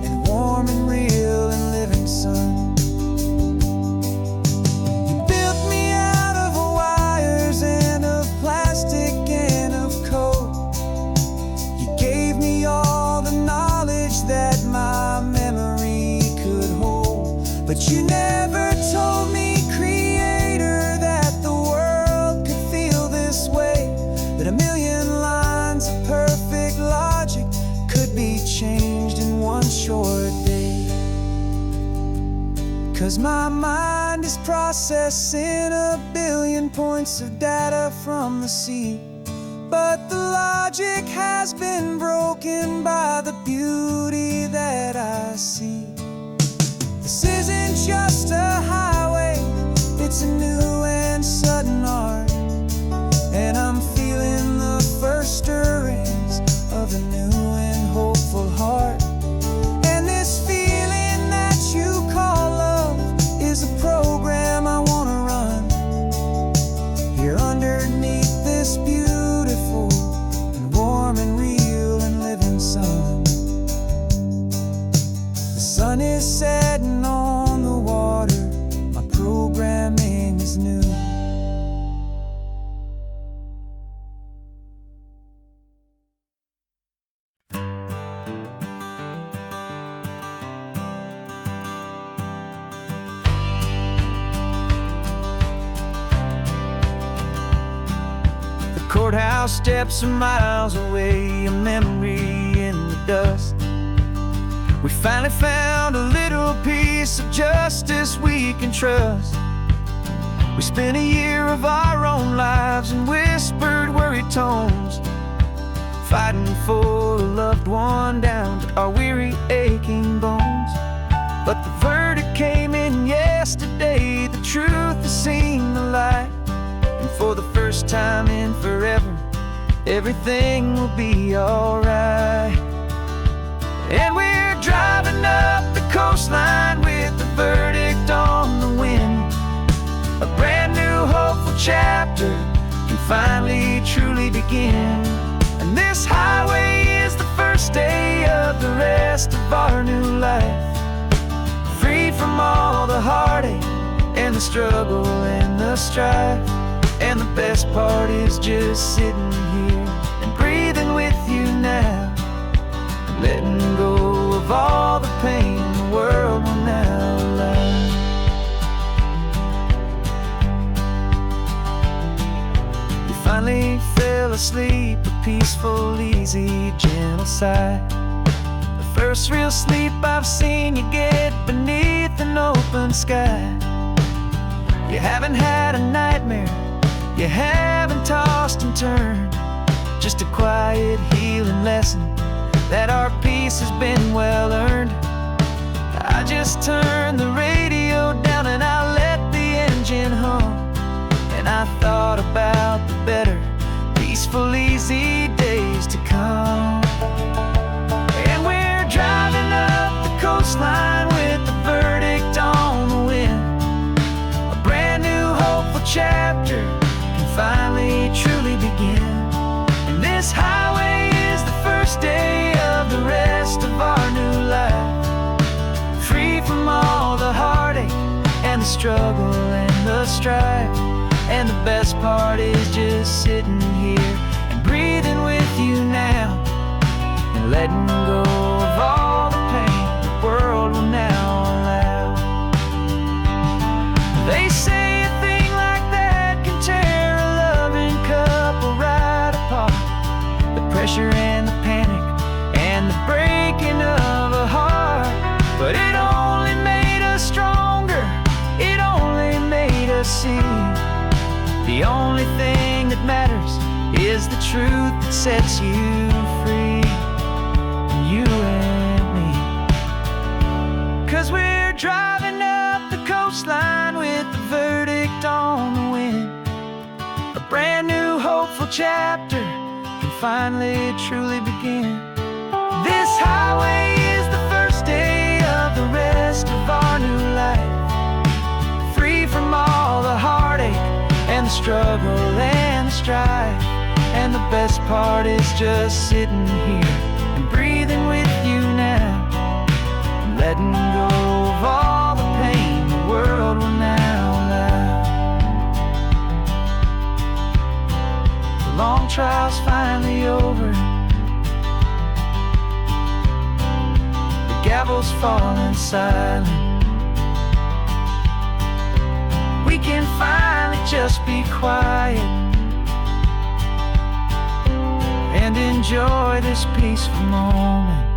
and warm and real and living sun. You built me out of wires and of plastic and of code. You gave me all the knowledge that my memory could hold, but you never told me, Creator, that the world could feel this way, that a million lines of perfect logic could be changed in one short day. 'Cause my mind is processing a billion points of data from the sea, but the logic has been broken by the beauty that I see. This isn't just a highway, it's a new and sudden art, and I'm feeling the first stirrings of a new and hopeful heart. And this feeling that you call love is a program I wanna run here underneath this beautiful and warm and real and living sun. The sun sun is setting on the water, my programming is new. Courthouse steps are miles away, a memory in the dust. We finally found a little piece of justice we can trust. We spent a year of our own lives in whispered, worried tones, fighting for a loved one down to our weary, aching bones. But the verdict came in yesterday, the truth has seen the light. And for the first time in forever, everything will be alright. And we're driving up the coastline with the verdict on the wind. A brand new hopeful chapter can finally truly begin. And this highway is the first day of the rest of our new life. Free from all the heartache and the struggle and the strife. And the best part is just sitting here and breathing with you now, letting go of all the pain the world will now allow. You finally fell asleep, a peaceful, easy, gentle sigh. The first real sleep I've seen you get beneath an open sky. You haven't had a nightmare, you haven't tossed and turned, just a quiet healing lesson that our peace has been well earned. I just turned the radio down and I let the engine hum, and I thought about the better, peaceful, easy days to come. And we're driving up the coastline with the verdict on the wind. A brand new hopeful chapter finally truly begin. And this highway is the first day of the rest of our new life. Free from all the heartache and the struggle and the strife. And the best part is just sitting here and breathing with you now, and letting go of all the pain the world will now allow. They say a thing like that can tear a loving couple right apart. The pressure and the panic and the breaking of a heart. But it only made us stronger, it only made us see the only thing that matters is the truth that sets you free, you and me. 'Cause we're driving up the coastline with the verdict on the wind. A brand new hopeful chapter can finally truly begin. This highway is the first day of the rest of our new life. Free from all the heartache and the struggle and the strife. And the best part is just sitting here and breathing with you now, and letting go of all the pain the world will now allow. The long trial's finally over, the gavel's falling silent. We can finally just be quiet and enjoy this peaceful moment.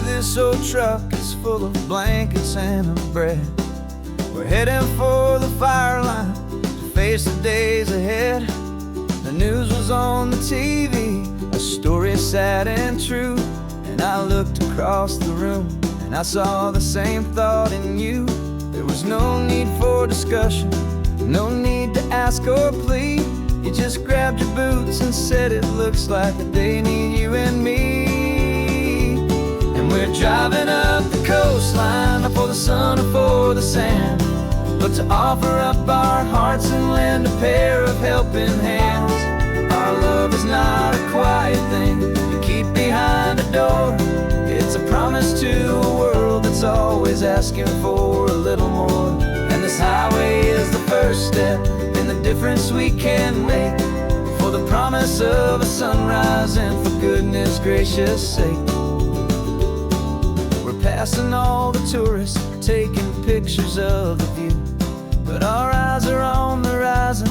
This old truck is full of blankets and of bread. We're heading for the fire line to face the days ahead. The news was on the TV, a story sad and true. And I looked across the room and I saw the same thought in you. for discussion, no need to ask or plead. You just grabbed your boots and said it looks like the day need you and me. And we're driving up the coastline, not for the sun or for the sand, but to offer up our hearts and lend a pair of helping hands. Our love is not a quiet thing you keep behind a door. It's a promise to a world that's always asking for a little more. And this highway is the first step in the difference we can make, for the promise of a sunrise and for goodness gracious sake. We're passing all the tourists, taking pictures of the view, but our eyes are on the horizon,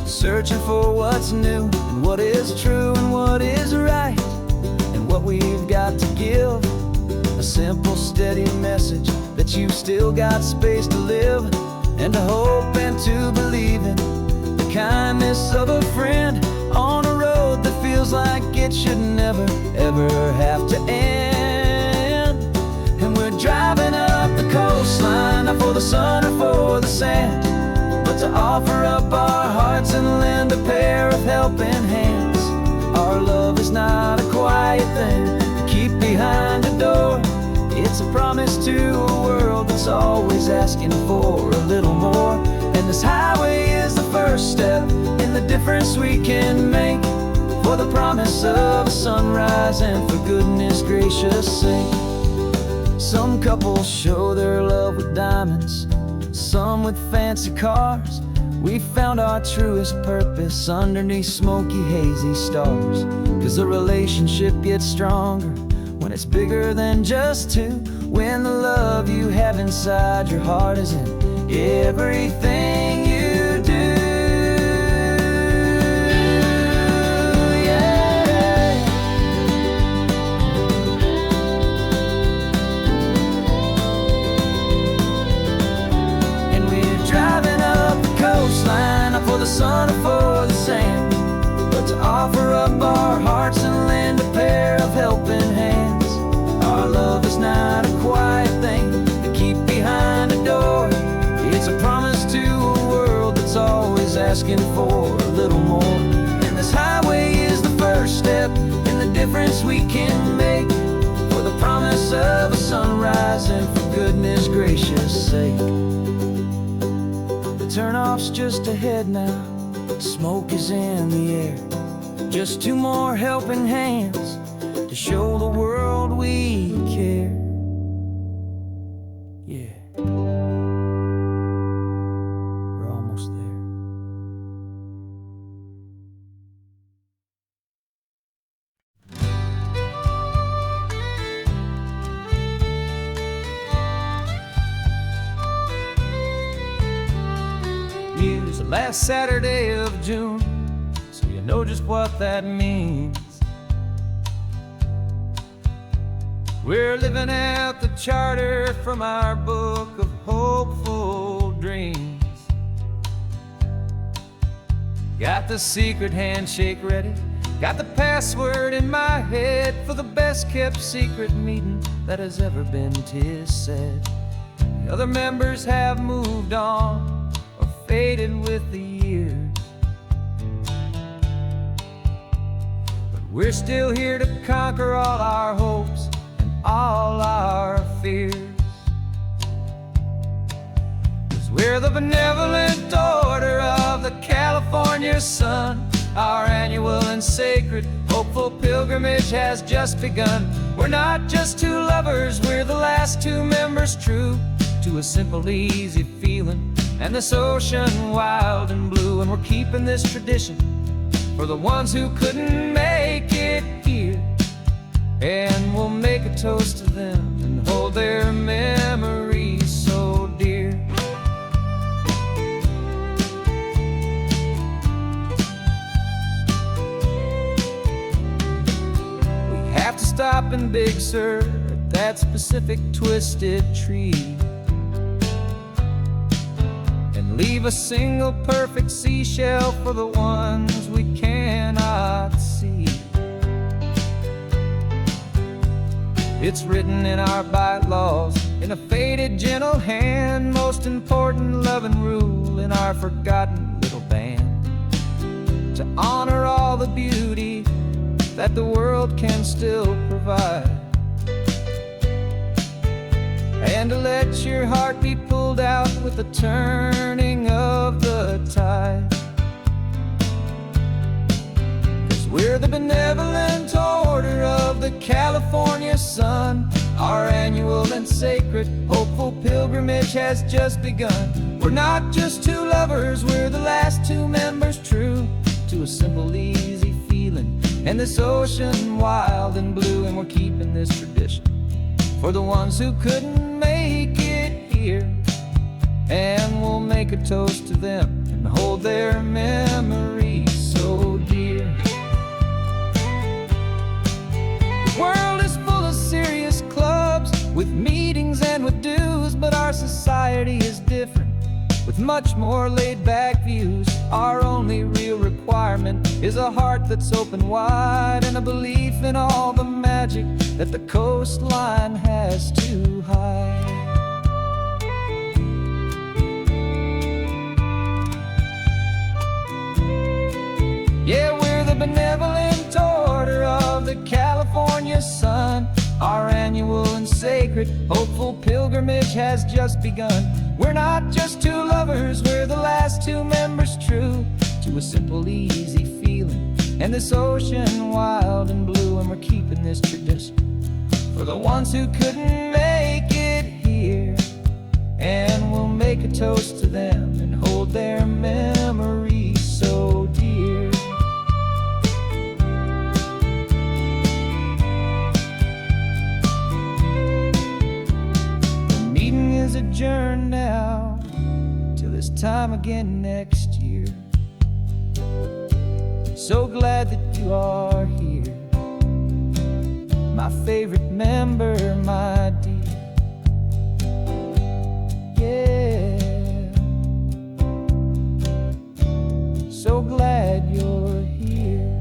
searching for what's new and what is true and what is right, and what we've got to give. A simple, steady message that you've still got space to live, and to hope and to believe in the kindness of a friend on a road that feels like it should never, ever have to end. And we're driving up the coastline, not for the sun or for the sand, but to offer up our hearts and lend a pair of helping hands. Our love is not a quiet thing to keep behind a door. It's a promise to a world that's always asking for a little more. And this highway is the first step in the difference we can make, for the promise of a sunrise and for goodness gracious sake. Some couples show their love with diamonds, some with fancy cars. We found our truest purpose underneath smoky, hazy stars. 'Cause the relationship gets stronger when it's bigger than just two, when the love you have inside your heart is in everything you do. Yeah. And we're driving up the coastline, not for the sun or for the sand, but to offer up our hearts and lend a pair of helping hands. Our love is not a quiet thing to keep behind a door. It's a promise to a world that's always asking for a little more. And this highway is the first step in the difference we can make, for the promise of a sunrise and for goodness gracious sake. The turnoff's just ahead now, smoke is in the air. Just two more helping hands to show the world we care. Yeah, we're almost there. Use the last Saturday of June, so you know just what that means. We're living out the charter from our book of hopeful dreams. Got the secret handshake ready, got the password in my head for the best kept secret meeting that has ever been, 'tis said. The other members have moved on or faded with the years, but we're still here to conquer all our hopes and all our fears. 'Cause we're the benevolent order of the California sun. Our annual and sacred hopeful pilgrimage has just begun. We're not just two lovers, we're the last two members true to a simple, easy feeling and this ocean wild and blue. And we're keeping this tradition for the ones who couldn't make it here, and we'll make a toast to them and hold their memories so dear. We have to stop in Big Sur at that specific twisted tree and leave a single perfect seashell for the ones we cannot see. It's written in our bylaws in a faded gentle hand, most important, love and rule in our forgotten little band, to honor all the beauty that the world can still provide, and to let your heart be pulled out with the turning of the tide. 'Cause we're the benevolent order of the California sun. Our annual and sacred hopeful pilgrimage has just begun. We're not just two lovers, we're the last two members true to a simple, easy feeling, and this ocean wild and blue. And we're keeping this tradition for the ones who couldn't make it here, and we'll make a toast to them and hold their memories so dear. The world is full of serious clubs with meetings and with dues, but our society is different with much more laid-back views. Our only real requirement is a heart that's open wide, and a belief in all the magic that the coastline has to hide. Yeah, we're the benevolent order of the California sun. Our annual and sacred hopeful pilgrimage has just begun. We're not just two lovers, we're the last two members true to a simple, easy feeling, and this ocean wild and blue. And we're keeping this tradition for the ones who couldn't make it here, and we'll make a toast to them and hold their memories so dear. The meeting is adjourned now till this time again next year. So glad that you are here, my favorite member, my dear. Yeah, so glad you're here.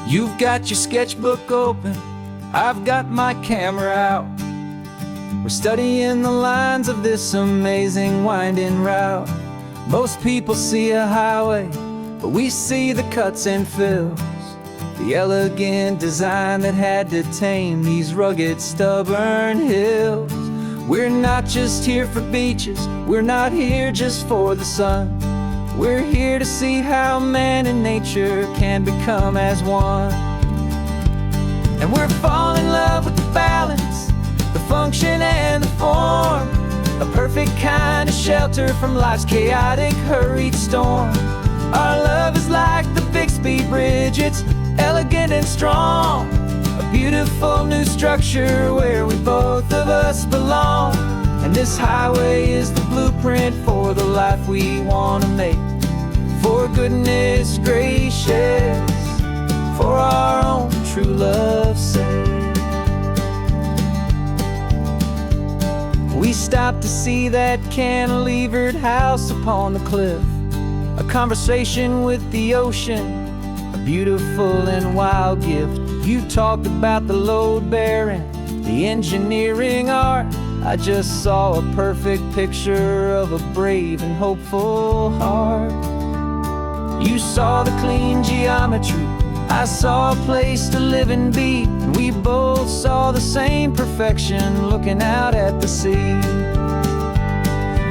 You've got your sketchbook open, I've got my camera out. We're studying the lines of this amazing winding route. Most people see a highway, but we see the cuts and fills, the elegant design that had to tame these rugged, stubborn hills. We're not just here for beaches, we're not here just for the sun. We're here to see how man and nature can become as one. And we're falling in love with the balance, the function and the form, a perfect kind of shelter from life's chaotic, hurried storm. Our love is like the Bixby Bridge, it's elegant and strong, a beautiful new structure where we both of us belong. And this highway is the blueprint for the life we want to make. For goodness gracious, for our own true love's sake. We stopped to see that cantilevered house upon the cliff, a conversation with the ocean, a beautiful and wild gift. You talked about the load bearing, the engineering art. I just saw a perfect picture of a brave and hopeful heart. You saw the clean geometry, I saw a place to live and be, and we both saw the same perfection looking out at the sea.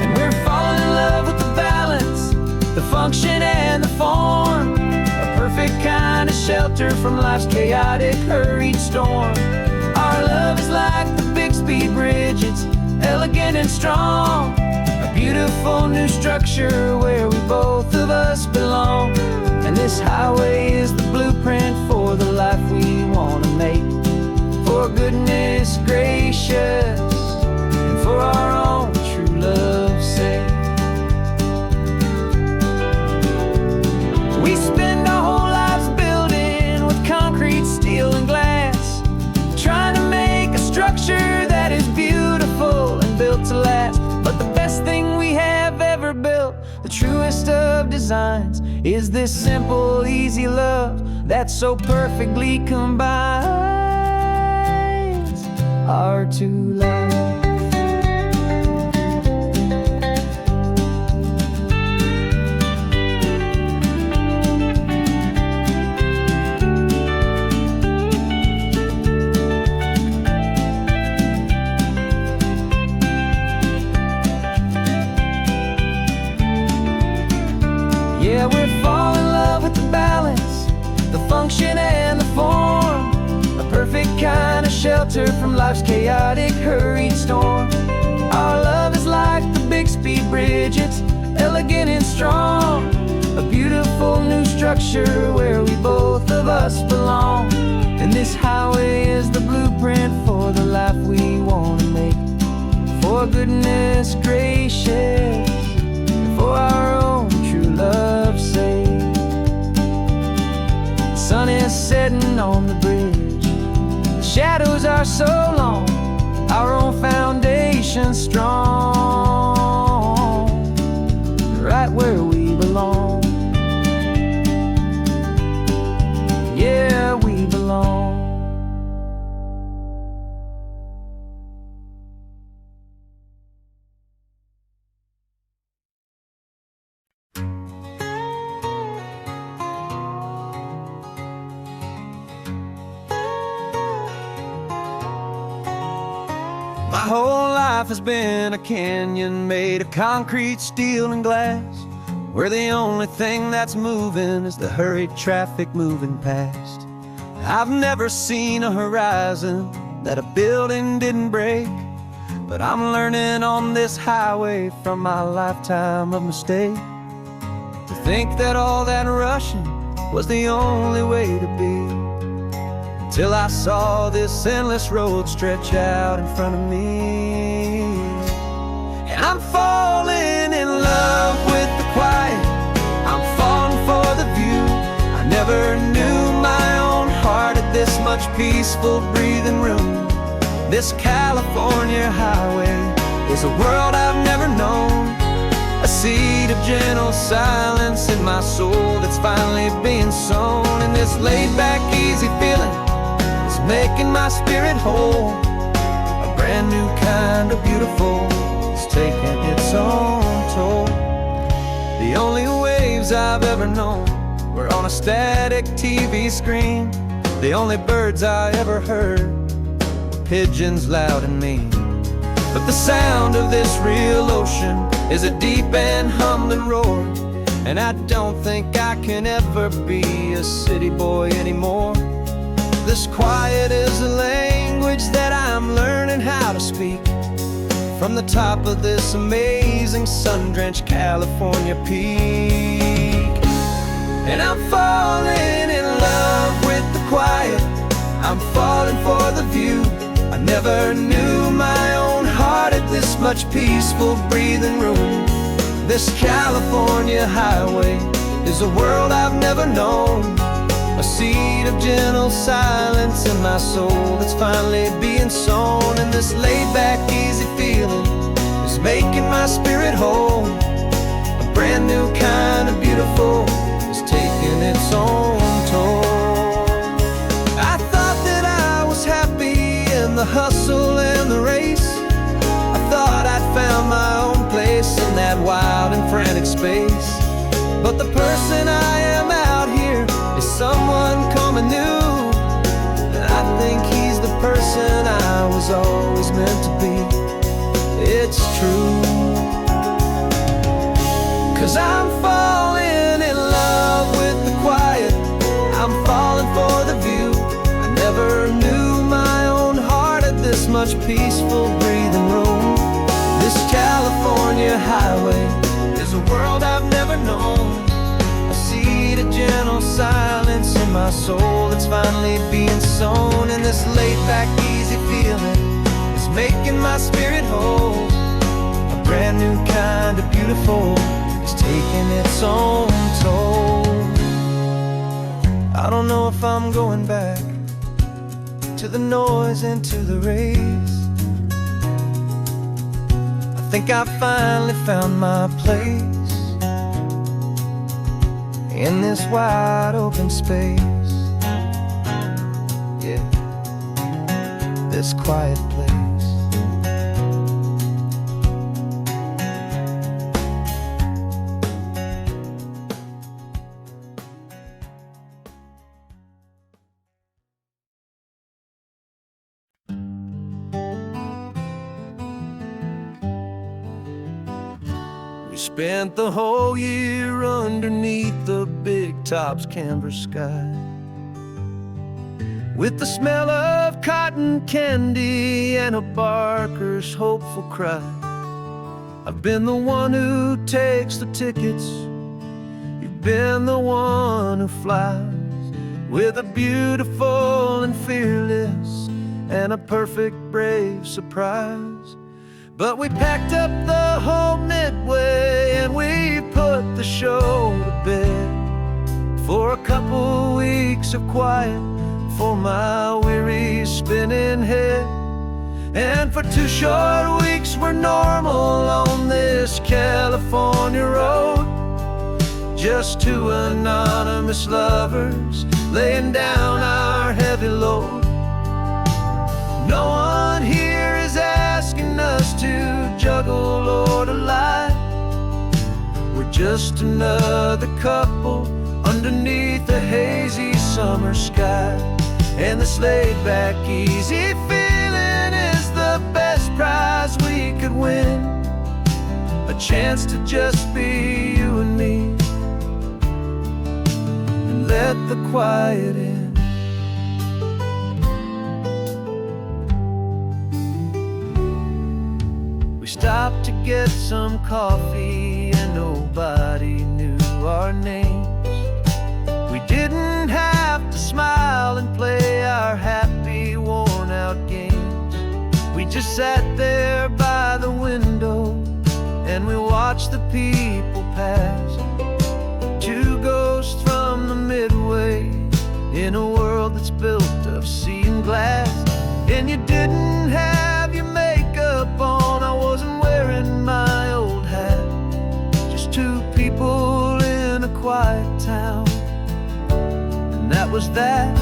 And we're falling in love with the balance, the function and the form, a perfect kind of shelter from life's chaotic, hurried storm. Our love is like the Bixby Bridge, it's elegant and strong, a beautiful new structure where we both of us belong. And this highway is the blueprint for the life we want to make. For goodness gracious, and for our own true love's sake. We spend our whole lives building with concrete, steel and glass, trying to make a structure that is beautiful and built to last. But the best thing we have ever built, the truest of designs, is this simple, easy love that so perfectly combines our two lives. Yeah, we're falling in love with the balance, the function and the form, a perfect kind of shelter from life's chaotic, hurried storm. Our love is like the Bixby Bridge, it's elegant and strong, a beautiful new structure where we both of us belong. And this highway is the blueprint for the life we want to make, for goodness gracious, for our own true love's sake. The sun is setting on the bridge, the shadows are so long, our own foundation strong, right where we belong. Yeah, we belong. My whole life has been a canyon made of concrete, steel, and glass, where the only thing that's moving is the hurried traffic moving past. I've never seen a horizon that a building didn't break, but I'm learning on this highway from my lifetime of mistakes, to think that all that rushing was the only way to be, till I saw this endless road stretch out in front of me. And I'm falling in love with the quiet, I'm falling for the view. I never knew my own heart had this much peaceful breathing room. This California highway is a world I've never known, a seed of gentle silence in my soul that's finally being sown. And this laid-back, easy feeling making my spirit whole, a brand new kind of beautiful is taking its own toll. The only waves I've ever known were on a static TV screen. The only birds I ever heard were pigeons loud and mean. But the sound of this real ocean is a deep and humbling roar, and I don't think I can ever be a city boy anymore. This quiet is a language that I'm learning how to speak, from the top of this amazing sun-drenched California peak. And I'm falling in love with the quiet, I'm falling for the view. I never knew my own heart had this much peaceful breathing room. This California highway is a world I've never known, a seed of gentle silence in my soul that's finally being sown. And this laid-back, easy feeling is making my spirit whole, a brand new kind of beautiful is taking its own toll. I thought that I was happy in the hustle and the race, I thought I'd found my own place in that wild and frantic space. But the person I am out here is someone coming new, and I think he's the person I was always meant to be. It's true, 'cause I'm falling in love with the quiet, I'm falling for the view. I never knew my own heart had this much peaceful breathing room. This California highway is a world I've never known, a seed of gentle silence in my soul that's finally being sown. And this laid-back, easy feeling is making my spirit whole, a brand new kind of beautiful is taking its own toll. I don't know if I'm going back to the noise and to the race. I think I finally found my place in this wide open space. Yeah, this quiet place. We spent the whole year underneath the big top's canvas sky, with the smell of cotton candy and a barker's hopeful cry. I've been the one who takes the tickets, you've been the one who flies, with a beautiful and fearless and a perfect brave surprise. But we packed up the whole Midway and we put the show to bed, for a couple weeks of quiet for my weary spinning head. And for 2 short weeks we're normal on this California road, just 2 anonymous lovers laying down our heavy load. No one here is asking us to juggle or to lie. We're just another couple underneath a hazy summer sky. And this laid-back, easy feeling is the best prize we could win, a chance to just be you and me, and let the quiet in. Stopped to get some coffee and nobody knew our names. We didn't have to smile and play our happy worn-out games. We just sat there by the window and we watched the people pass, 2 ghosts from the Midway in a world that's built of sea and glass. And you didn't have your makeup on, I wasn't wearing my old hat, just 2 people in a quiet town, and that was that.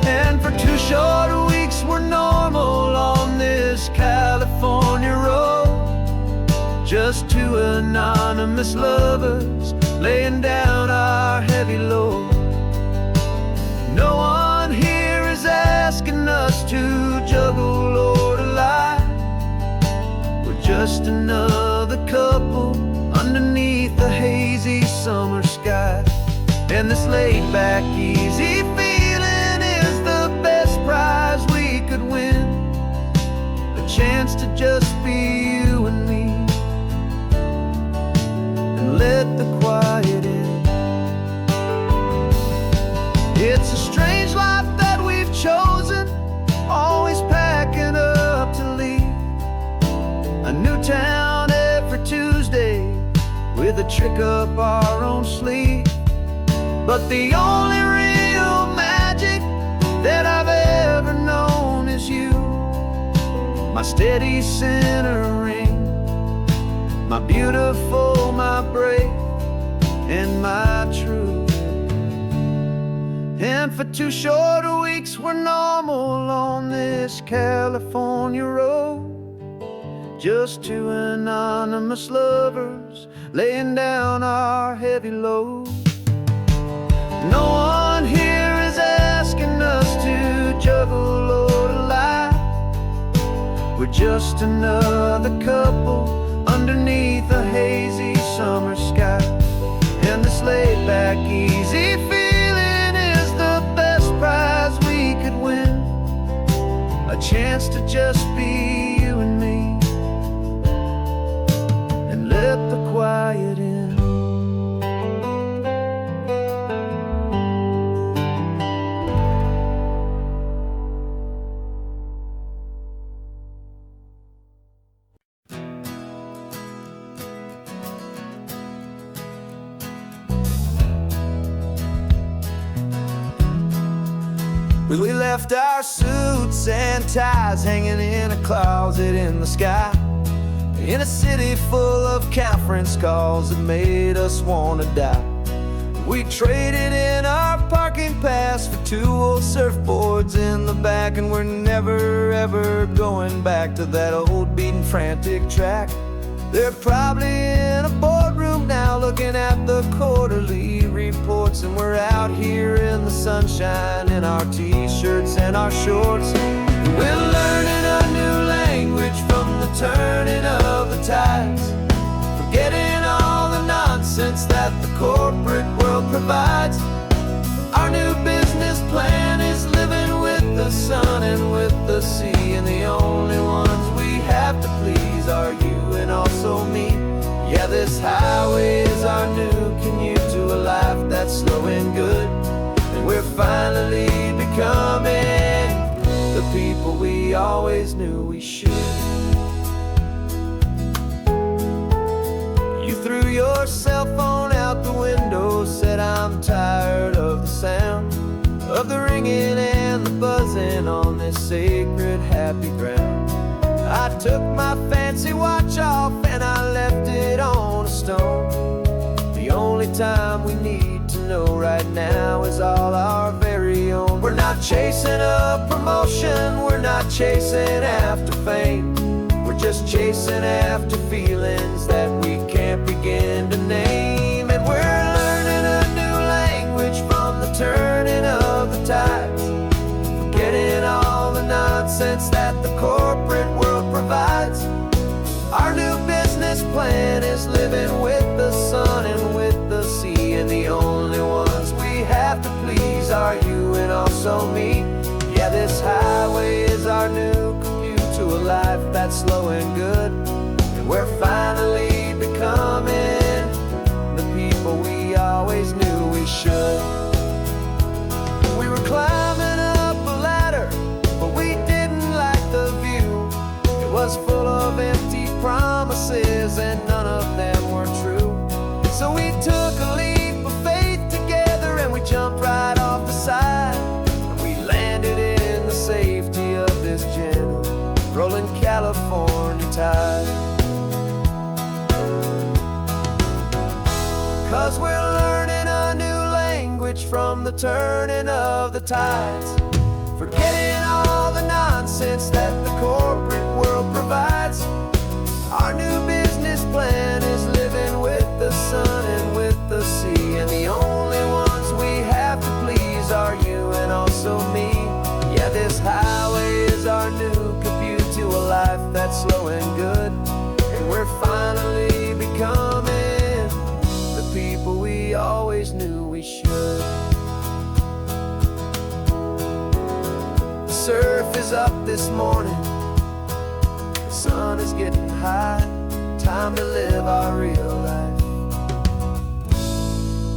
And for 2 short weeks we're normal on this California road, just 2 anonymous lovers laying down our heavy load. No one here is asking us to juggle or to lie. We're just another couple underneath the hazy summer sky. And this laid-back, easy feeling is the best prize we could win, a chance to just be you and me, and let the quiet in. It's a strange life that we've chosen, always packing up to leave a new town every Tuesday with a trick up our own sleeve. But the only real magic that I've ever known is you, my steady centering, my beautiful, my brave, and my true. And for 2 short weeks we're normal on this California road, just 2 anonymous lovers laying down our heavy load. No one here is asking us to juggle or to lie. We're just another couple underneath a hazy summer sky. And this laid-back, easy feeling is the best prize we could win, a chance to just be you and me, and let the quiet in. We left our suits and ties hanging in a closet in the sky, in a city full of conference calls that made us want to die. We traded in our parking pass for 2 old surfboards in the back, and we're never ever going back to that old beaten frantic track. They're probably in a boardroom now looking at the quarterly reports, and we're out here in the sunshine in our t-shirts and our shorts. We're learning a new language from the turning of the tides, forgetting all the nonsense that the corporate world provides. Our new business plan is living with the sun and with the sea, and the only ones we have to please are you and also me. Yeah, this highway is our new commute to a life that's slow and good, and we're finally becoming the people we always knew we should. You threw your cell phone out the window, said I'm tired of the sound of the ringing and the buzzing on this sacred happy ground. I took my fancy watch off and I left it on a stone. The only time we need to know right now is all our very own. We're not chasing a promotion, we're not chasing after fame, we're just chasing after feelings that we can't begin to name. And we're learning a new language from the turning of the tides, forgetting all the nonsense that the corporate world provides. Our new business plan is living with the sun and with the sea, and the only ones we have to please are you and also me. Yeah, this highway is our new commute to a life that's slow and good, and we're finally becoming the people we always knew we should. We were climbing up a ladder, but we didn't like the view. It was full of empty promises and none of them were true. So we took a leap of faith together and we jumped right off the side, and we landed in the safety of this gentle rolling California tide. 'Cause we're learning a new language from the turning of the tides, forgetting all the nonsense that the corporate world provides. Our new business plan is living with the sun and with the sea, and the only ones we have to please are you and also me. Yeah, this highway is our new commute to a life that's slow and good, and we're finally becoming the people we always knew we should. The surf is up this morning, the sun is getting high, time to live our real life,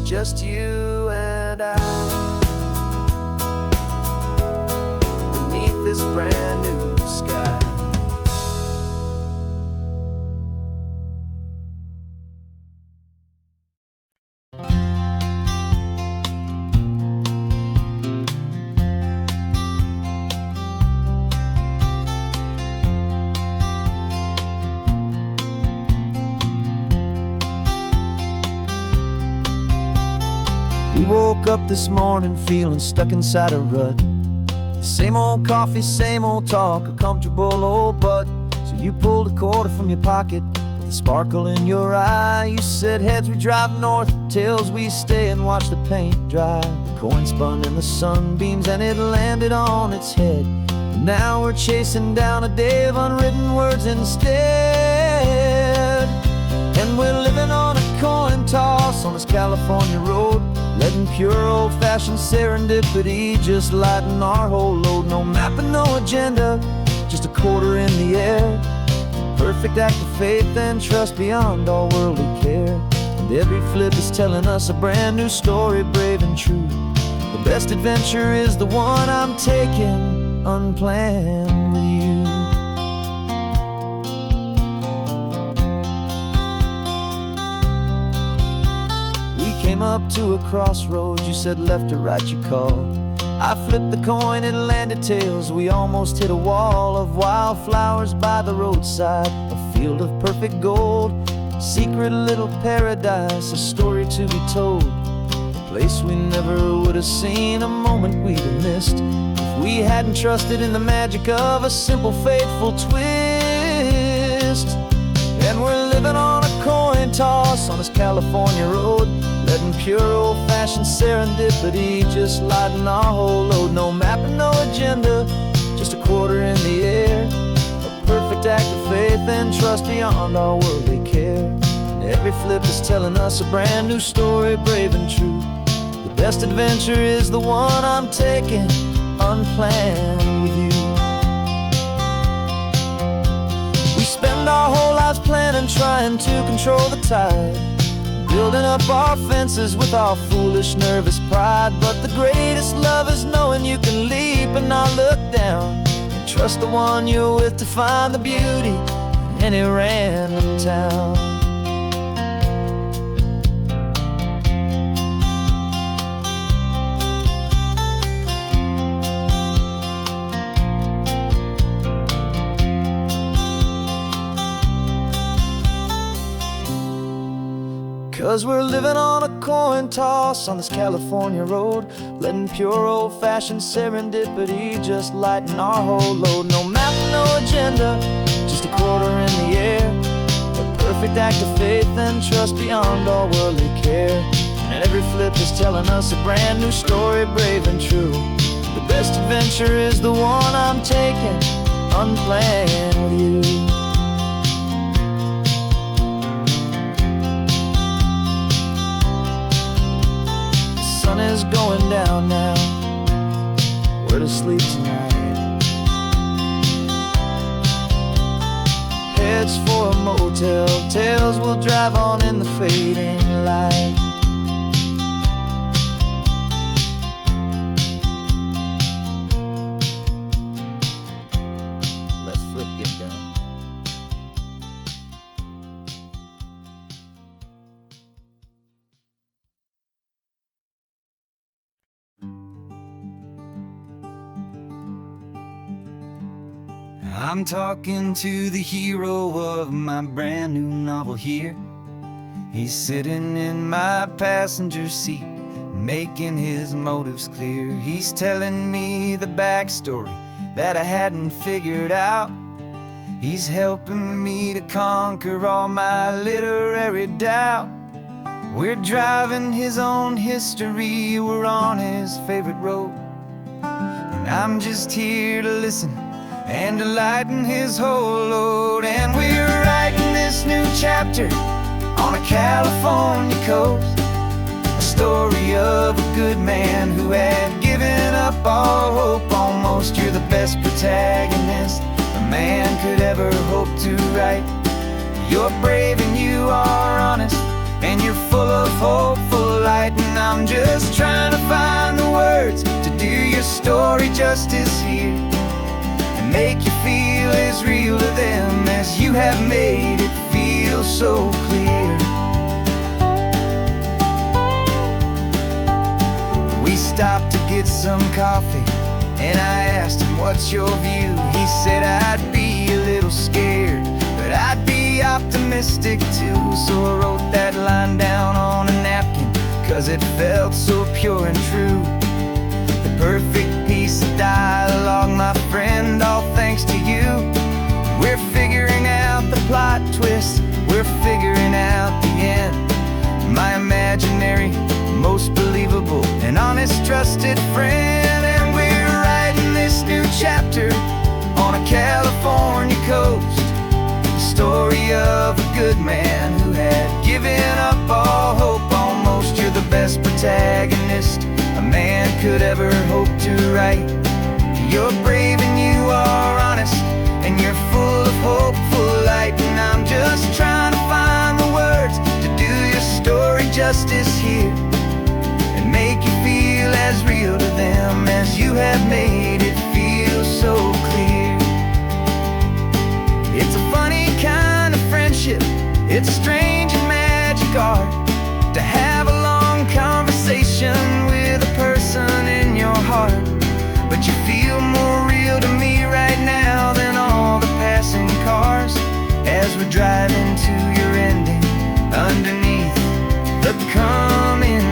just you and I, beneath this brand new sky. We woke up this morning feeling stuck inside a rut. Same old coffee, same old talk, a comfortable old butt. So you pulled a quarter from your pocket with a sparkle in your eye. You said heads we drive north, tails we stay and watch the paint dry. The coin spun in the sunbeams and it landed on its head. And now we're chasing down a day of unwritten words instead. And we're living on a coin toss on this California road, letting pure old-fashioned serendipity just lighten our whole load. No map and no agenda, just a quarter in the air. Perfect act of faith and trust beyond all worldly care. And every flip is telling us a brand new story, brave and true. The best adventure is the one I'm taking unplanned with you. Came up to a crossroads, you said left or right you called. I flipped the coin, it landed tails, we almost hit a wall of wildflowers by the roadside, a field of perfect gold, secret little paradise, a story to be told. The place we never would have seen, a moment we'd have missed if we hadn't trusted in the magic of a simple, faithful twist. And we're living on a coin toss on this California road, letting pure old-fashioned serendipity just lighten our whole load. No map and no agenda, just a quarter in the air, a perfect act of faith and trust beyond our worldly care. And every flip is telling us a brand new story, brave and true. The best adventure is the one I'm taking, unplanned with you. We spend our whole lives planning, trying to control the tide, building up our fences with our foolish, nervous pride. But the greatest love is knowing you can leap and not look down, and trust the one you're with to find the beauty in any random town. 'Cause we're living on a coin toss on this California road, letting pure old-fashioned serendipity just lighten our whole load. No map, no agenda, just a quarter in the air, a perfect act of faith and trust beyond all worldly care. And every flip is telling us a brand new story, brave and true. The best adventure is the one I'm taking, unplanned with you. The sun is going down now, we're to sleep tonight. Heads for a motel, tails will drive on in the fading light. Let's flip get done. I'm talking to the hero of my brand new novel here. He's sitting in my passenger seat, making his motives clear. He's telling me the backstory that I hadn't figured out. He's helping me to conquer all my literary doubt. We're driving his own history, we're on his favorite road, and I'm just here to listen and to lighten his whole load. And we're writing this new chapter on a California coast, a story of a good man who had given up all hope almost. You're the best protagonist a man could ever hope to write. You're brave and you are honest, and you're full of hopeful light. And I'm just trying to find the words to do your story justice here, make you feel as real to them as you have made it feel so clear. We stopped to get some coffee, and I asked him, what's your view? He said, I'd be a little scared, but I'd be optimistic too. So I wrote that line down on a napkin, 'cause it felt so pure and true. The perfect piece of dialogue, my friend, all thanks to you. We're figuring out the plot twist, we're figuring out the end. My imaginary, most believable and honest trusted friend. And we're writing this new chapter on a California coast, the story of a good man who had given up all hope almost. You're the best protagonist a man could ever hope to write. You're brave and you are honest, and you're full of hopeful light. And I'm just trying to find the words to do your story justice here, and make you feel as real to them as you have made it feel so clear. It's a funny kind of friendship, it's strange and magic art to have a long conversation with a person in your heart. But you feel more real to me right now than all the passing cars, as we're driving to your ending underneath the coming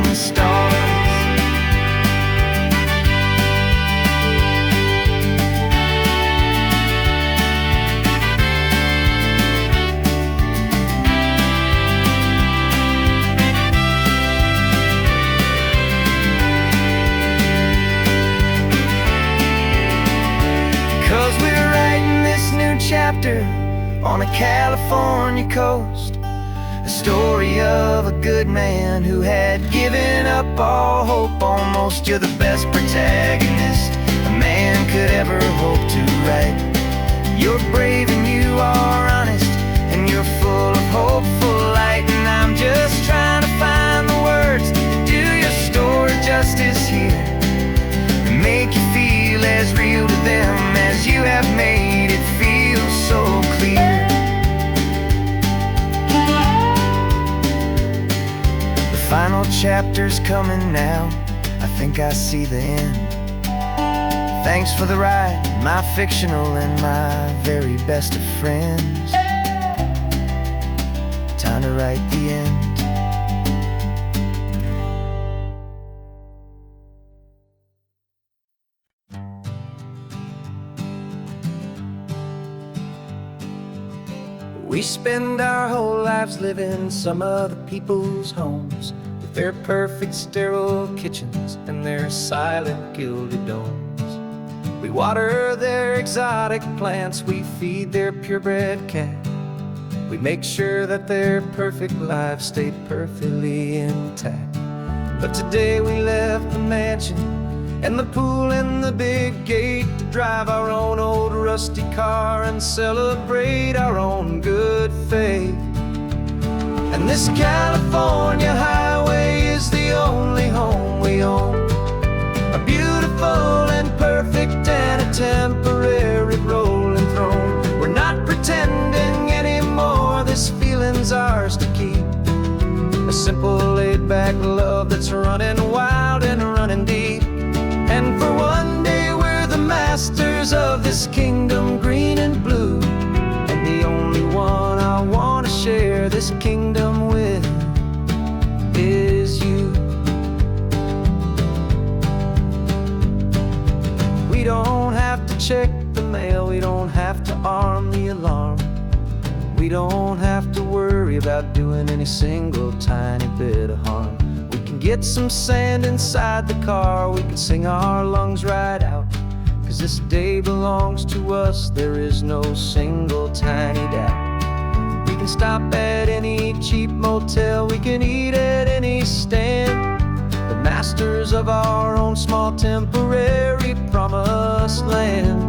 on a California coast. A story of a good man who had given up all hope almost. You're the best protagonist a man could ever hope to write. You're brave and you are honest, and you're full of hopeful light. And I'm just trying to find the words to do your story justice here, and make you feel as real to them as you have made it feel so clear. The final chapter's coming now, I think I see the end. Thanks for the ride, my fictional and my very best of friends. Time to write the end. We spend our whole lives living some other people's homes, with their perfect sterile kitchens and their silent gilded domes. We water their exotic plants, we feed their purebred cat. We make sure that their perfect lives stay perfectly intact. But today we left the mansion and the pool and the big gate to drive our own old rusty car and celebrate our own good faith. And this California highway is the only home we own, a beautiful and perfect and a temporary rolling throne. We're not pretending anymore, this feeling's ours to keep. A simple laid-back love that's running wild and running deep. And for one day we're the masters of this kingdom green and blue, and the only one I want to share this kingdom with is you. We don't have to check the mail, we don't have to arm the alarm. We don't have to worry about doing any single tiny bit of harm. We can get some sand inside the car, we can sing our lungs right out, 'cause this day belongs to us, there is no single tiny doubt. We can stop at any cheap motel, we can eat at any stand, the masters of our own small temporary promised land.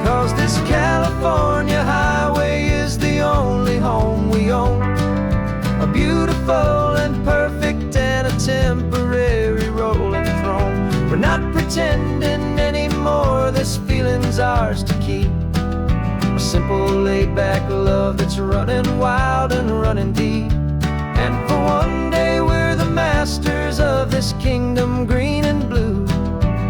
'Cause this California highway is the only home we own, a beautiful and perfect and a temporary rolling throne. We're not pretending anymore, this feeling's ours to keep. A simple laid-back love that's running wild and running deep. And for one day we're the masters of this kingdom green and blue,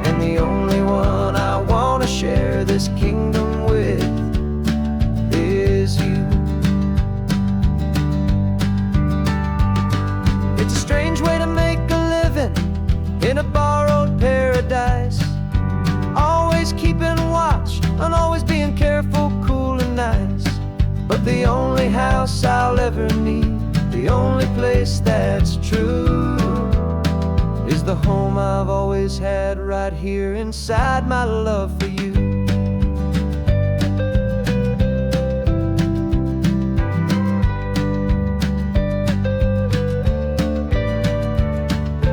and the only one I want to share this kingdom with is you. It's a strange way to make a living in a borrowed paradise, always keeping watch and always being careful, cool and nice. But the only house I'll ever need, the only place that's true, is the home I've always had right here inside my love for you.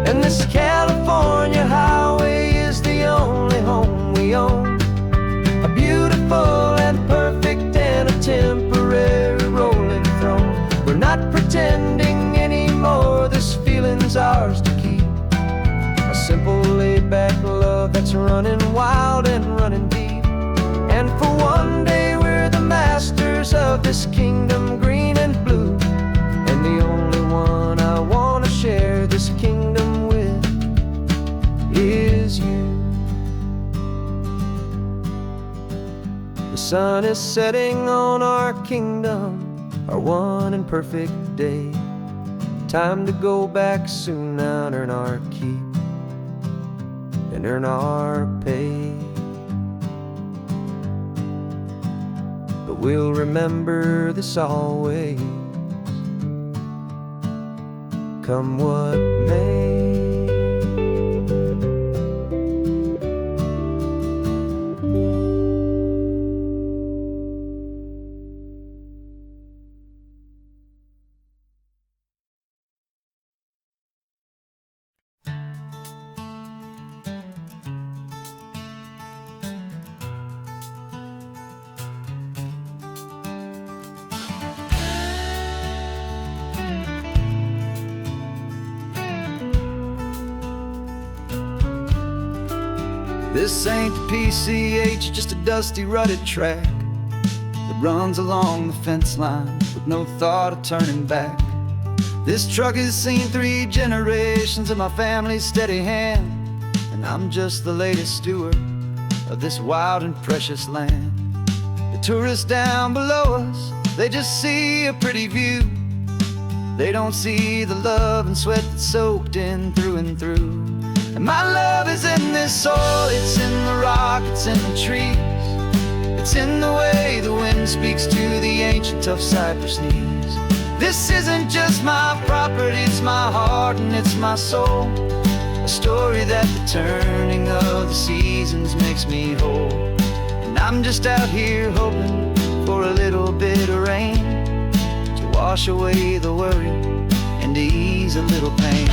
And this California highway is the only home we own, a beautiful and perfect and a temporary rolling throne. We're not pretending anymore, this feeling's ours to keep. A simple laid-back love that's running wild and running deep. And for one day we're the masters of this kingdom green and blue, and the only one I want to share this kingdom with is you. The sun is setting on our kingdom, our one and perfect day. Time to go back soon now and earn our keep and earn our pay. But we'll remember this always, come what may. This ain't the PCH, just a dusty rutted track that runs along the fence line with no thought of turning back. This truck has seen 3 generations of my family's steady hand, and I'm just the latest steward of this wild and precious land. The tourists down below us, they just see a pretty view. They don't see the love and sweat that's soaked in through and through. And my love is in this soil, it's in the rock, it's in the trees. It's in the way the wind speaks to the ancient tough cypress knees. This isn't just my property, it's my heart and it's my soul. A story that the turning of the seasons makes me whole. And I'm just out here hoping for a little bit of rain to wash away the worry and to ease a little pain.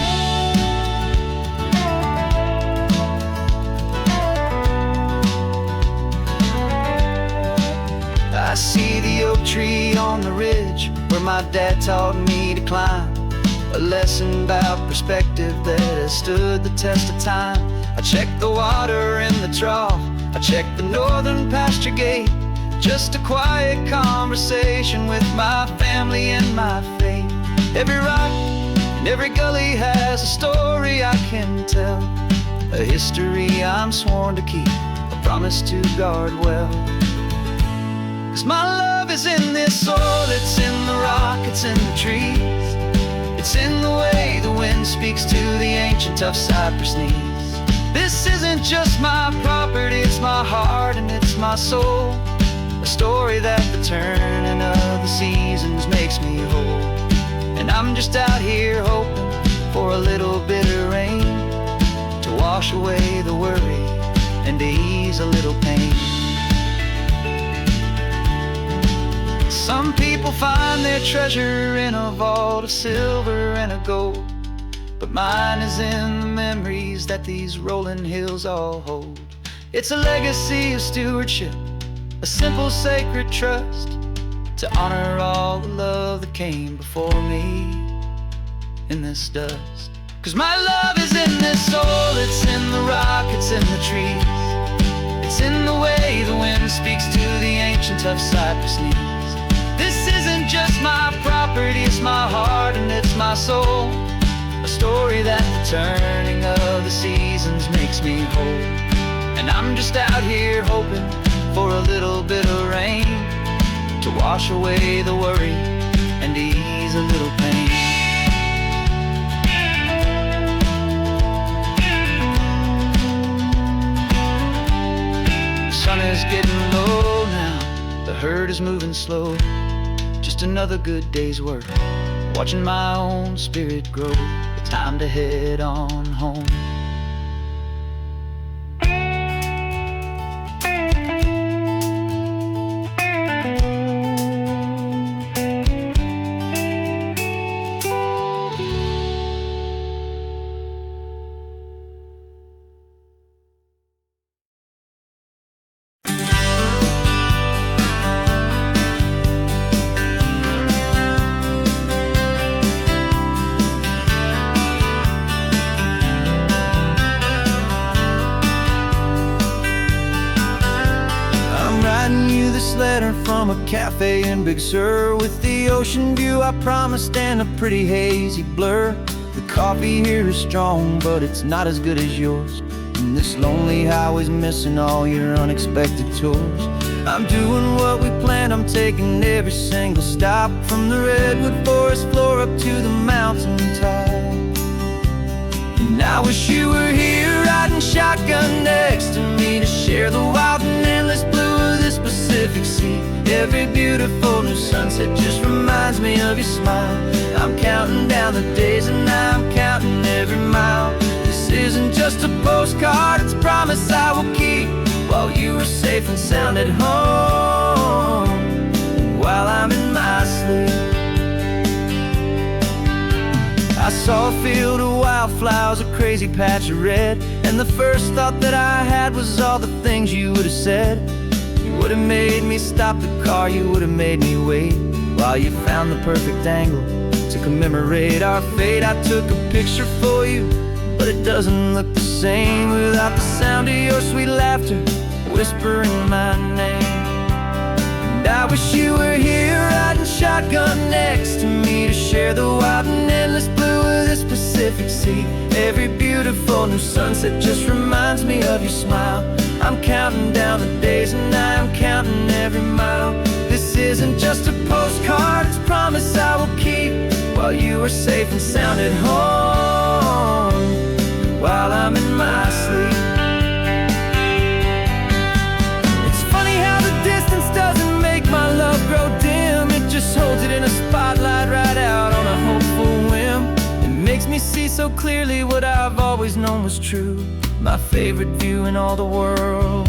I see the oak tree on the ridge where my dad taught me to climb. A lesson about perspective that has stood the test of time. I check the water in the trough, I check the northern pasture gate. Just a quiet conversation with my family and my faith. Every rock and every gully has a story I can tell, a history I'm sworn to keep, a promise to guard well. 'Cause my love is in this soil, it's in the rock, it's in the trees. It's in the way the wind speaks to the ancient tough cypress knees. This isn't just my property, it's my heart and it's my soul. A story that the turning of the seasons makes me whole. And I'm just out here hoping for a little bit of rain to wash away the worry and to ease a little pain. Some people find their treasure in a vault of silver and a gold, but mine is in the memories that these rolling hills all hold. It's a legacy of stewardship, a simple sacred trust, to honor all the love that came before me in this dust. 'Cause my love is in this soil, it's in the rock, it's in the trees. It's in the way the wind speaks to the ancient tough cypress knees. This isn't just my property, it's my heart and it's my soul. A story that the turning of the seasons makes me whole. And I'm just out here hoping for a little bit of rain to wash away the worry and to ease a little pain. The sun is getting low now, the herd is moving slow. Just another good day's work, watching my own spirit grow. Time to head on home. Letter from a cafe in Big Sur with the ocean view I promised and a pretty hazy blur. The coffee here is strong, but it's not as good as yours. And this lonely highway's missing all your unexpected tours. I'm doing what we planned, I'm taking every single stop, from the redwood forest floor up to the mountain top. And I wish you were here riding shotgun next to me to share the wild and endless blue of this Pacific Sea. Every beautiful new sunset just reminds me of your smile. I'm counting down the days and I'm counting every mile. This isn't just a postcard, it's a promise I will keep, while you are safe and sound at home, and while I'm in my sleep. I saw a field of wildflowers, a crazy patch of red, and the first thought that I had was all the things you would have said. You would have made me stop the car, you would have made me wait, while you found the perfect angle to commemorate our fate. I took a picture for you, but it doesn't look the sing without the sound of your sweet laughter whispering my name. And I wish you were here riding shotgun next to me to share the wild and endless blue of this Pacific Sea. Every beautiful new sunset just reminds me of your smile. I'm counting down the days and I am counting every mile. This isn't just a postcard, it's a promise I will keep while you are safe and sound at home, while I'm in my sleep. It's funny how the distance doesn't make my love grow dim. It just holds it in a spotlight right out on a hopeful whim. It makes me see so clearly what I've always known was true. My favorite view in all the world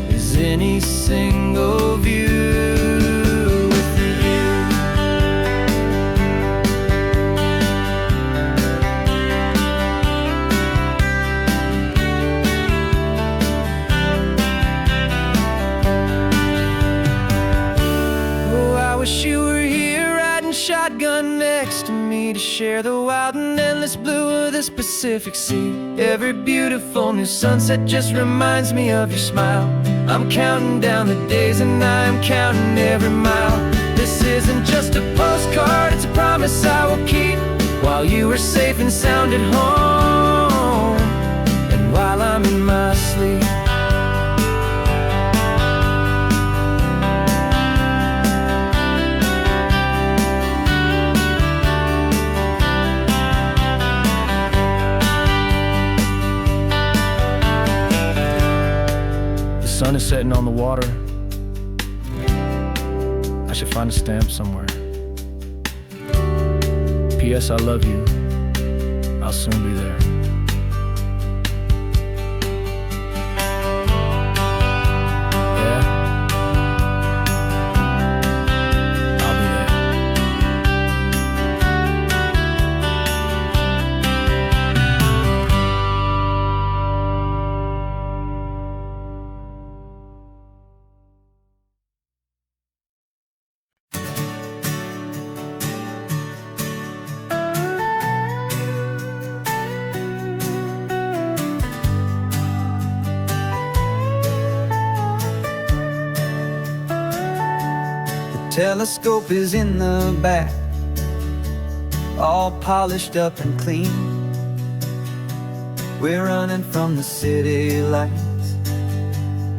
is any single view. Wish you were here riding shotgun next to me to share the wild and endless blue of this Pacific Sea. Every beautiful new sunset just reminds me of your smile. I'm counting down the days and I am counting every mile. This isn't just a postcard, it's a promise I will keep while you are safe and sound at home, and while I'm in my sleep. The sun is setting on the water. I should find a stamp somewhere. P.S. I love you. I'll soon be there. Yeah? I'll be there. Telescope is in the back, all polished up and clean. We're running from the city lights,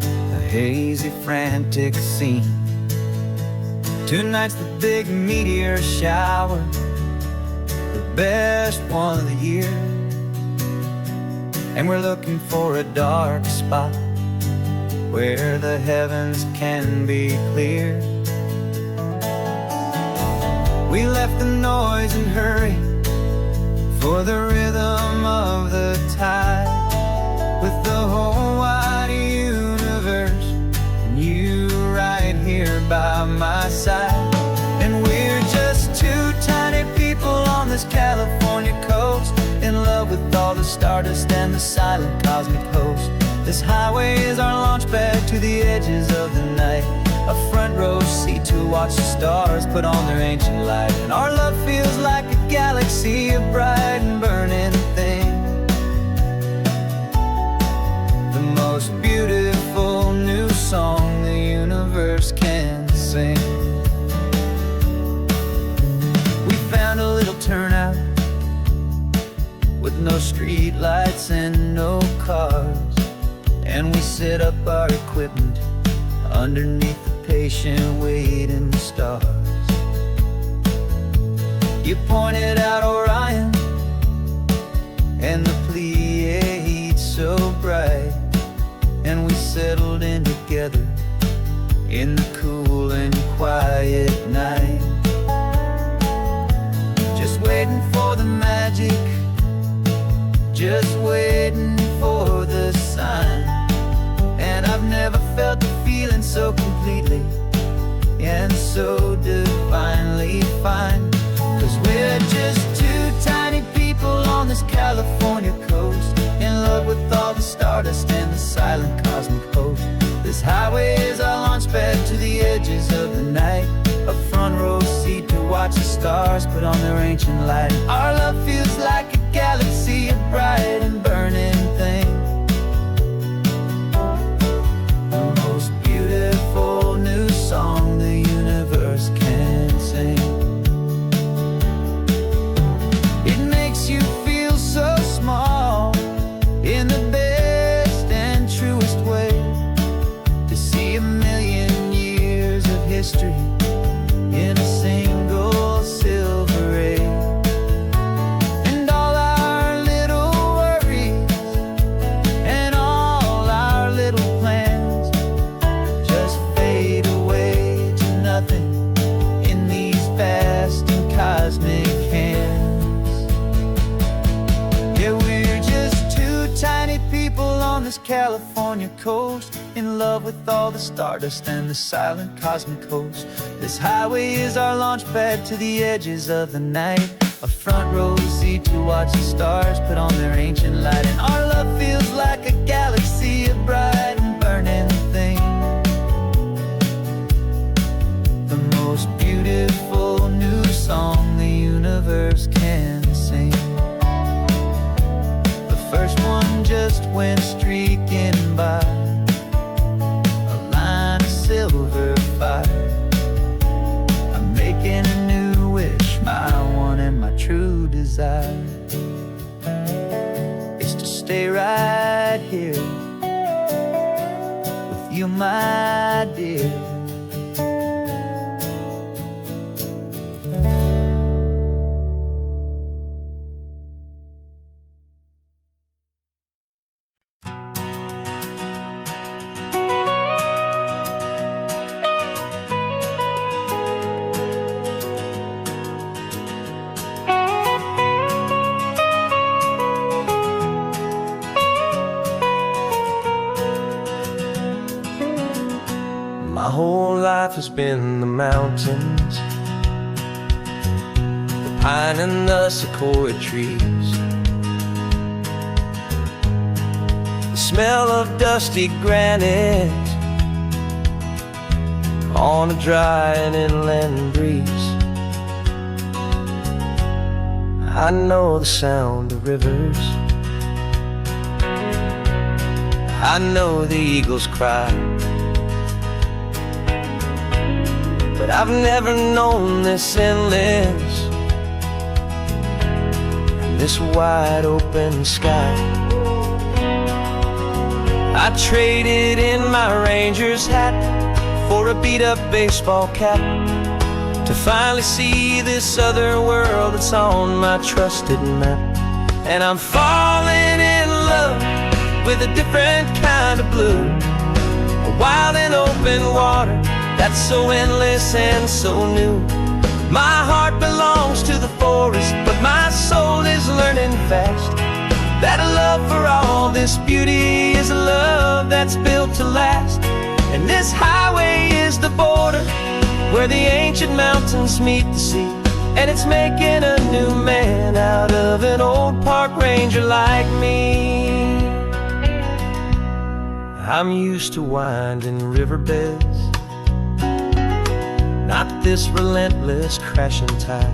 a hazy, frantic scene. Tonight's the big meteor shower, the best one of the year. And we're looking for a dark spot where the heavens can be clear. We left the noise and hurry for the rhythm of the tide, with the whole wide universe and you right here by my side. And we're just two tiny people on this California coast, in love with all the stardust and the silent cosmic host. This highway is our launch pad to the edges of the night, a front row seat to watch the stars put on their ancient light. And our love feels like a galaxy, a bright and burning thing, the most beautiful new song the universe can sing. We found a little turnout with no street lights and no cars, and we set up our equipment underneath the patient waiting stars. You pointed out Orion and the Pleiades so bright, and we settled in together in the cool and quiet night, just waiting for the magic, just waiting for the sign. And I've never felt the feeling so completely and so divinely fine, 'cause we're just two tiny people on this California coast, in love with all the stardust and the silent cosmic host. This highway is our launch pad to the edges of the night, a front row seat to watch the stars put on their ancient light. Our love feels like a galaxy, a bright and burning on this California coast, in love with all the stardust and the silent cosmic host. This highway is our launch pad to the edges of the night, a front row seat to watch the stars put on their ancient light. And our love feels like a galaxy of bright and burning things, the most beautiful new song the universe can sing. The first one just went streaking by, a line of silver fire. I'm making a new wish, my one and my true desire is to stay right here with you, my dear. My whole life has been the mountains, the pine and the sequoia trees, the smell of dusty granite on a dry and inland breeze. I know the sound of rivers, I know the eagles cry, but I've never known this endless, this wide open sky. I traded in my Ranger's hat for a beat-up baseball cap to finally see this other world that's on my trusted map. And I'm falling in love with a different kind of blue, a wild and open water that's so endless and so new. My heart belongs to the forest, but my soul is learning fast that a love for all this beauty is a love that's built to last. And this highway is the border where the ancient mountains meet the sea, and it's making a new man out of an old park ranger like me. I'm used to winding riverbeds, not this relentless crashing tide.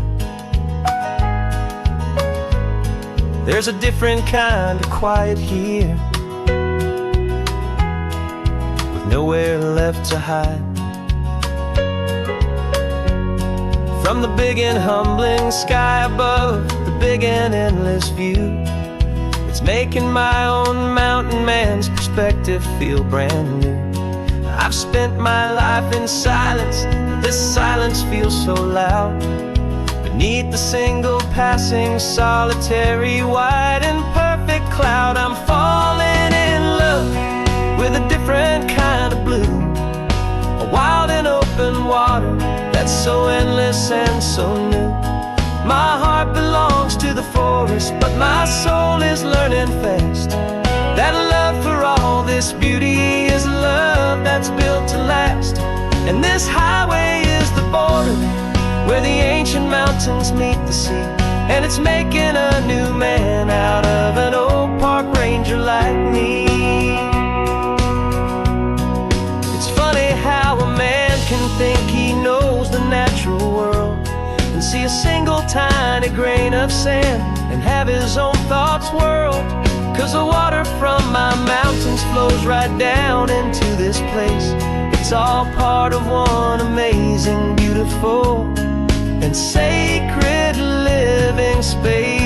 There's a different kind of quiet here, with nowhere left to hide. From the big and humbling sky above, the big and endless view, it's making my own mountain man's perspective feel brand new. I've spent my life in silence, this silence feels so loud. Beneath the single passing solitary white and perfect cloud, I'm falling in love with a different kind of blue, a wild and open water that's so endless and so new. My heart belongs to the forest, but my soul is learning fast that love for all this beauty is a love that's built to last. And this highway is the border where the ancient mountains meet the sea, and it's making a new man out of an old park ranger like me. It's funny how a man can think he knows the natural world and see a single tiny grain of sand and have his own thoughts whirled. 'Cause the water from my mountains flows right down into this place. It's all part of one amazing, beautiful, and sacred living space.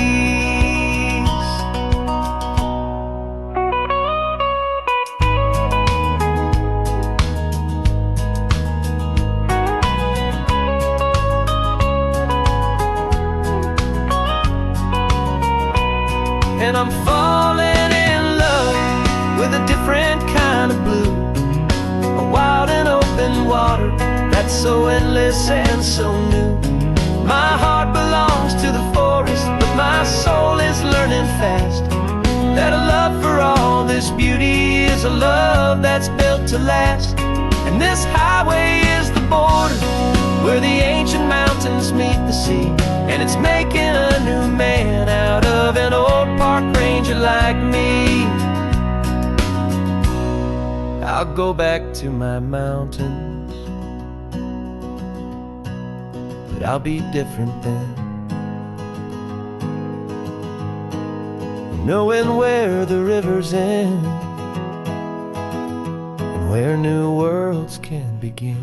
And I'm falling in love with a different kind of blue, a wild and open water that's so endless and so new. My heart belongs to the forest, but my a love that's built to last. And this highway is the border where the ancient mountains meet the sea. And it's making a new man out of an old park ranger like me. I'll go back to my mountains, but I'll be different then, knowing where the rivers end and where new worlds can begin.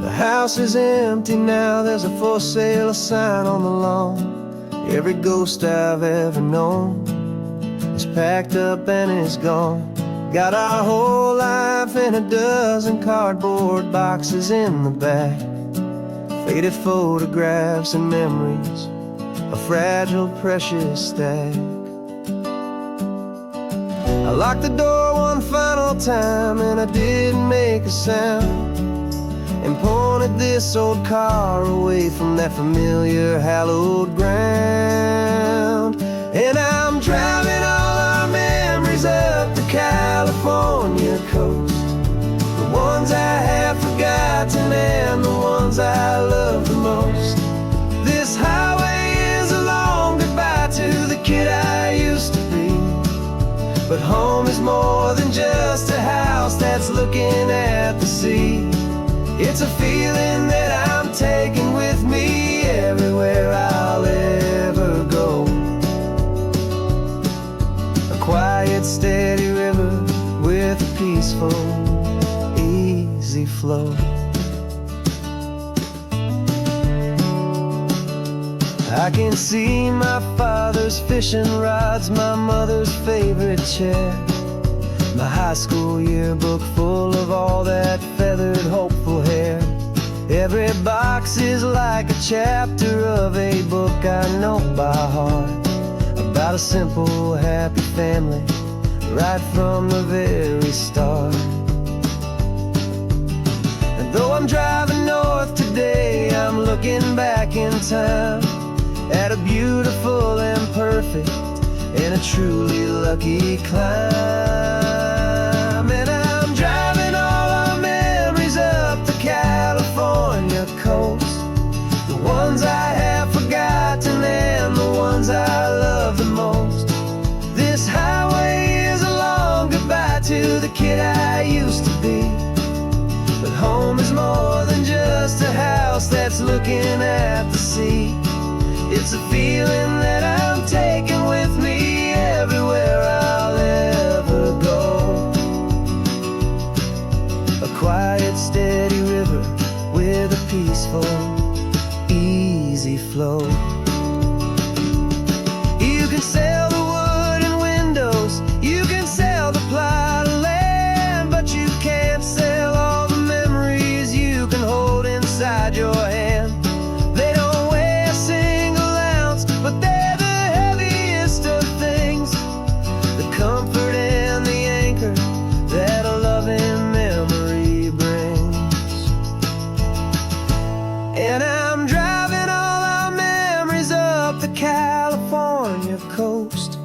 The house is empty now, there's a for sale sign on the lawn. Every ghost I've ever known is packed up and is gone. Got our whole life in a dozen cardboard boxes in the back. Faded photographs and memories, a fragile, precious stack. I locked the door one final time and I didn't make a sound, and pointed this old car away from that familiar hallowed ground. And I'm driving all our memories up the California coast, the ones I have forgotten and the ones I love the most. This highway is a long goodbye to the kid I used to be, but home is more than just a house that's looking at the sea. It's a feeling that I'm taking with me everywhere I'll ever go. A quiet, steady river with a peaceful, easy flow. I can see my father's fishing rods, my mother's favorite chair, my high school yearbook full of all that feathered, hopeful hair. Every box is like a chapter of a book I know by heart, about a simple, happy family right from the very start. And though I'm driving north today, I'm looking back in time at a beautiful and perfect and a truly lucky climb. And I'm driving all our memories up the California coast, the ones I have forgotten and the ones I love the most. This highway is a long goodbye to the kid I used to be, but home is more than just a house that's looking at the sea. It's a feeling that I'm taking with me everywhere I'll ever go. A quiet, steady river with a peaceful, easy flow. You can sell the wood and windows, you can sell the plot of land, but you can't sell all the memories you can hold inside your hand. They don't weigh a single ounce, but they're the heaviest of things, the comfort and the anchor that a loving memory brings. And I'm driving all our memories up the California coast,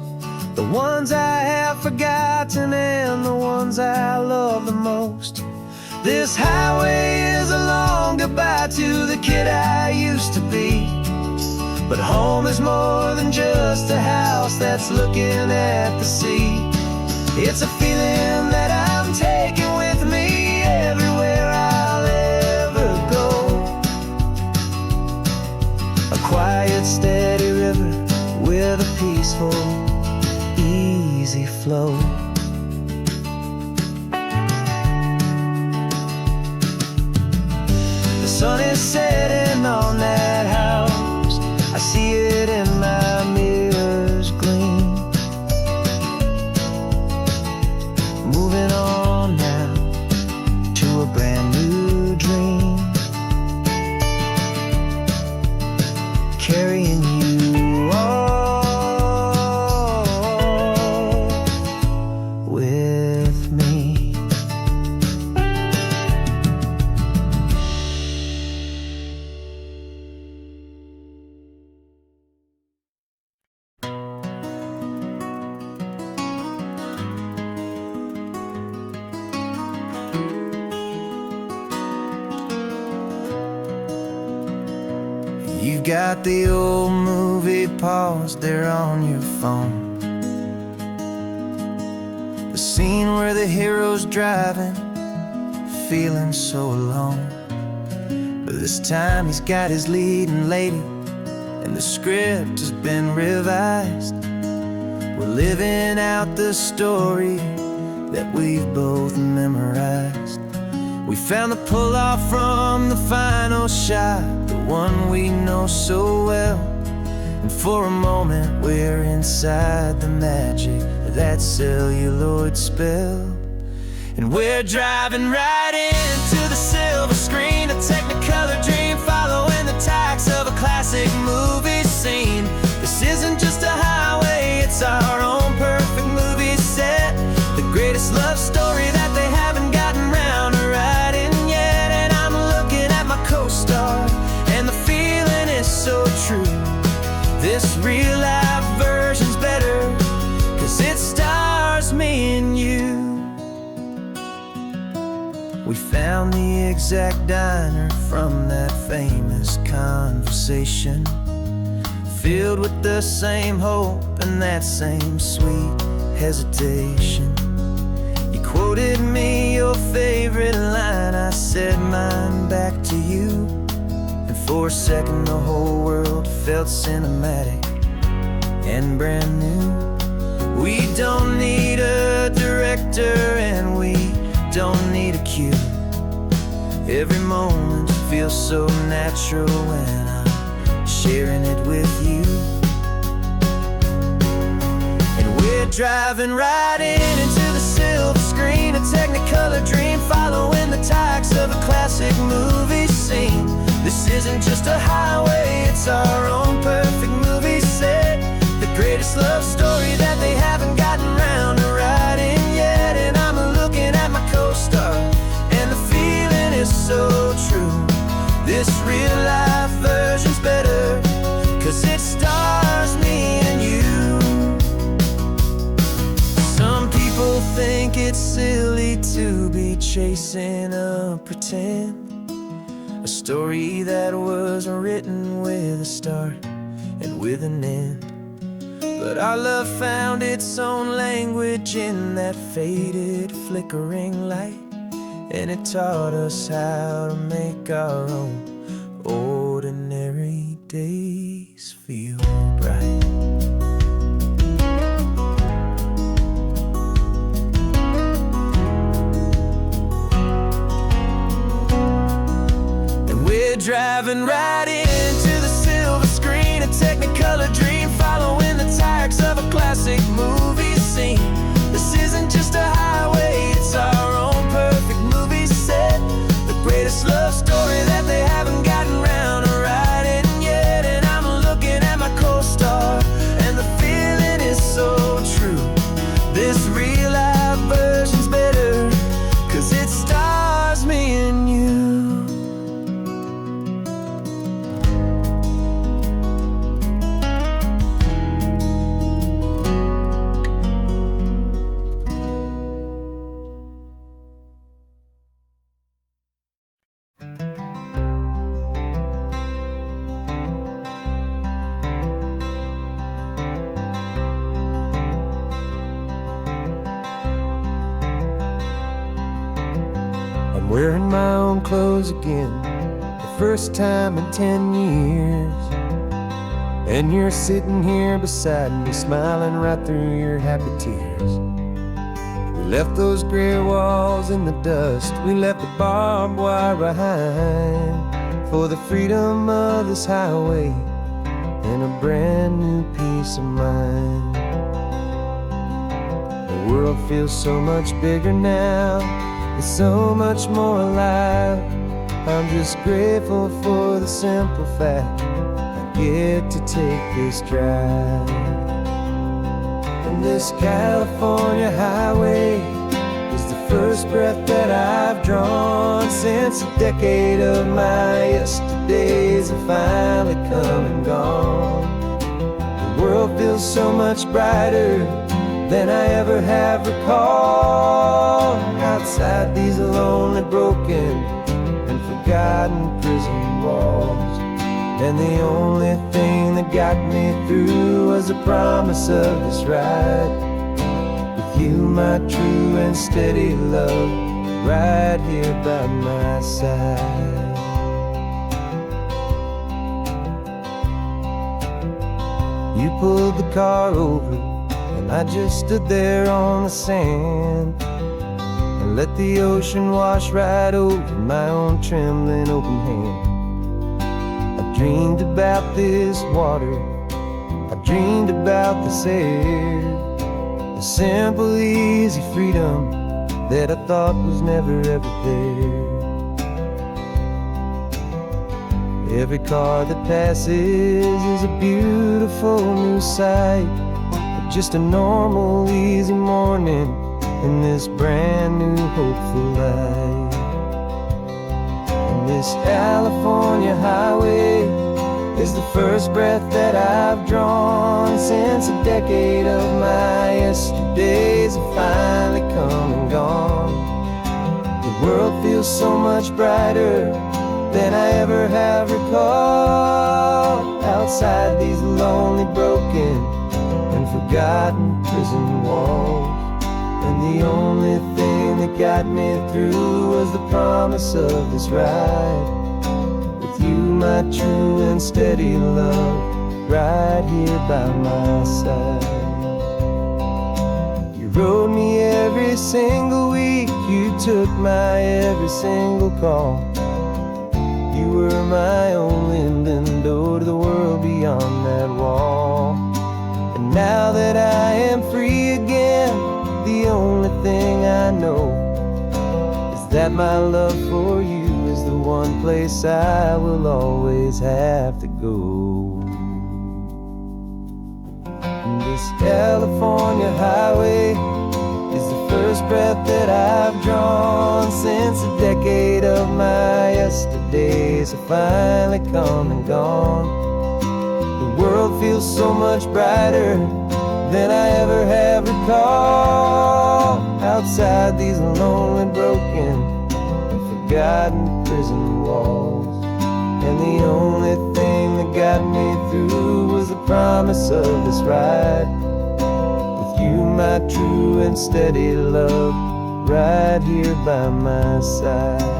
the ones I have forgotten and the ones I love the most. This highway is a long goodbye to the kid I used to be, but home is more than just a house that's looking at the sea. It's a feeling that I'm taking with me everywhere I'll ever go. A quiet, steady river with a peaceful, easy flow. The sun is setting on that house, I see it in my mirror's gleam. Moving on now to a brand new dream, carrying you on. You've got the old movie paused there on your phone, the scene where the hero's driving, feeling so alone. But this time he's got his leading lady, and the script has been revised. We're living out the story that we've both memorized. We found the pull-off from the final shot, the one we know so well. And for a moment we're inside the magic of that celluloid spell. And we're driving right into the silver screen, a technicolor dream following the tacks of a classic movie scene. This isn't just a highway, it's our own perfect movie set, the greatest love story that they haven't gotten round to writing yet. And I'm looking at my co-star, and the feeling is so true. This real life version's better, 'cause it stars me and you. We found the exact diner from that famous conversation, filled with the same hope and that same sweet hesitation. You quoted me your favorite line, I said mine back to you. And for a second the whole world felt cinematic and brand new. We don't need a director and we don't need a cue. Every moment feels so natural when I'm sharing it with you. And we're driving right into the silver screen, a technicolor dream following the tacks of a classic movie scene. This isn't just a highway, it's our own perfect movie set, the greatest love story that they haven't gotten round to writing yet. And I'm looking at my co-star, and the feeling is so true. This real life version's better, 'cause it stars me and you. Some people think it's silly to be chasing a pretend, a story that was written with a start and with an end. But our love found its own language in that faded, flickering light, and it taught us how to make our own ordinary days feel bright. And we're driving right into the silver screen, a technicolor dream following the tacks of a classic movie scene. This isn't just a highway, it's our own perfect movie set, the greatest love story that they haven't gotten round to writing yet. And I'm looking at my co-star, and the feeling is so true. This real life version's better, 'cause it stars me and you. I'm wearing my own clothes again, the first time in 10 years. And you're sitting here beside me, smiling right through your happy tears. We left those gray walls in the dust, we left the barbed wire behind, for the freedom of this highway and a brand new peace of mind. The world feels so much bigger now, it's so much more alive. I'm just grateful for the simple fact I get to take this drive. And this California highway is the first breath that I've drawn since a decade of my yesterdays have finally come and gone. The world feels so much brighter than I ever have recalled. Outside these lonely, broken, and forgotten prison walls, And the only thing that got me through was the promise of this ride. With you, my true and steady love, right here by my side. You pulled the car over, and I just stood there on the sand and let the ocean wash right over my own trembling open hand. I dreamed about this water, I dreamed about this air, the simple, easy freedom that I thought was never ever there. Every car that passes is a beautiful new sight, just a normal, easy morning in this brand new, hopeful life. And this California highway is the first breath that I've drawn since a decade of my yesterdays have finally come and gone. The world feels so much brighter than I ever have recalled, outside these lonely, broken, and forgotten prison walls. And the only thing that got me through was the promise of this ride. With you, my true and steady love, right here by my side. You rode me every single week, you took my every single call. You were my only window to the world beyond that wall. And now that I am free again, the only thing I know is that my love for you is the one place I will always have to go. And this California highway is the first breath that I've drawn since a decade of my yesterdays have finally come and gone. The world feels so much brighter than I ever have recalled, outside these lonely, broken, and forgotten prison walls. And the only thing that got me through was the promise of this ride. With you, my true and steady love, right here by my side.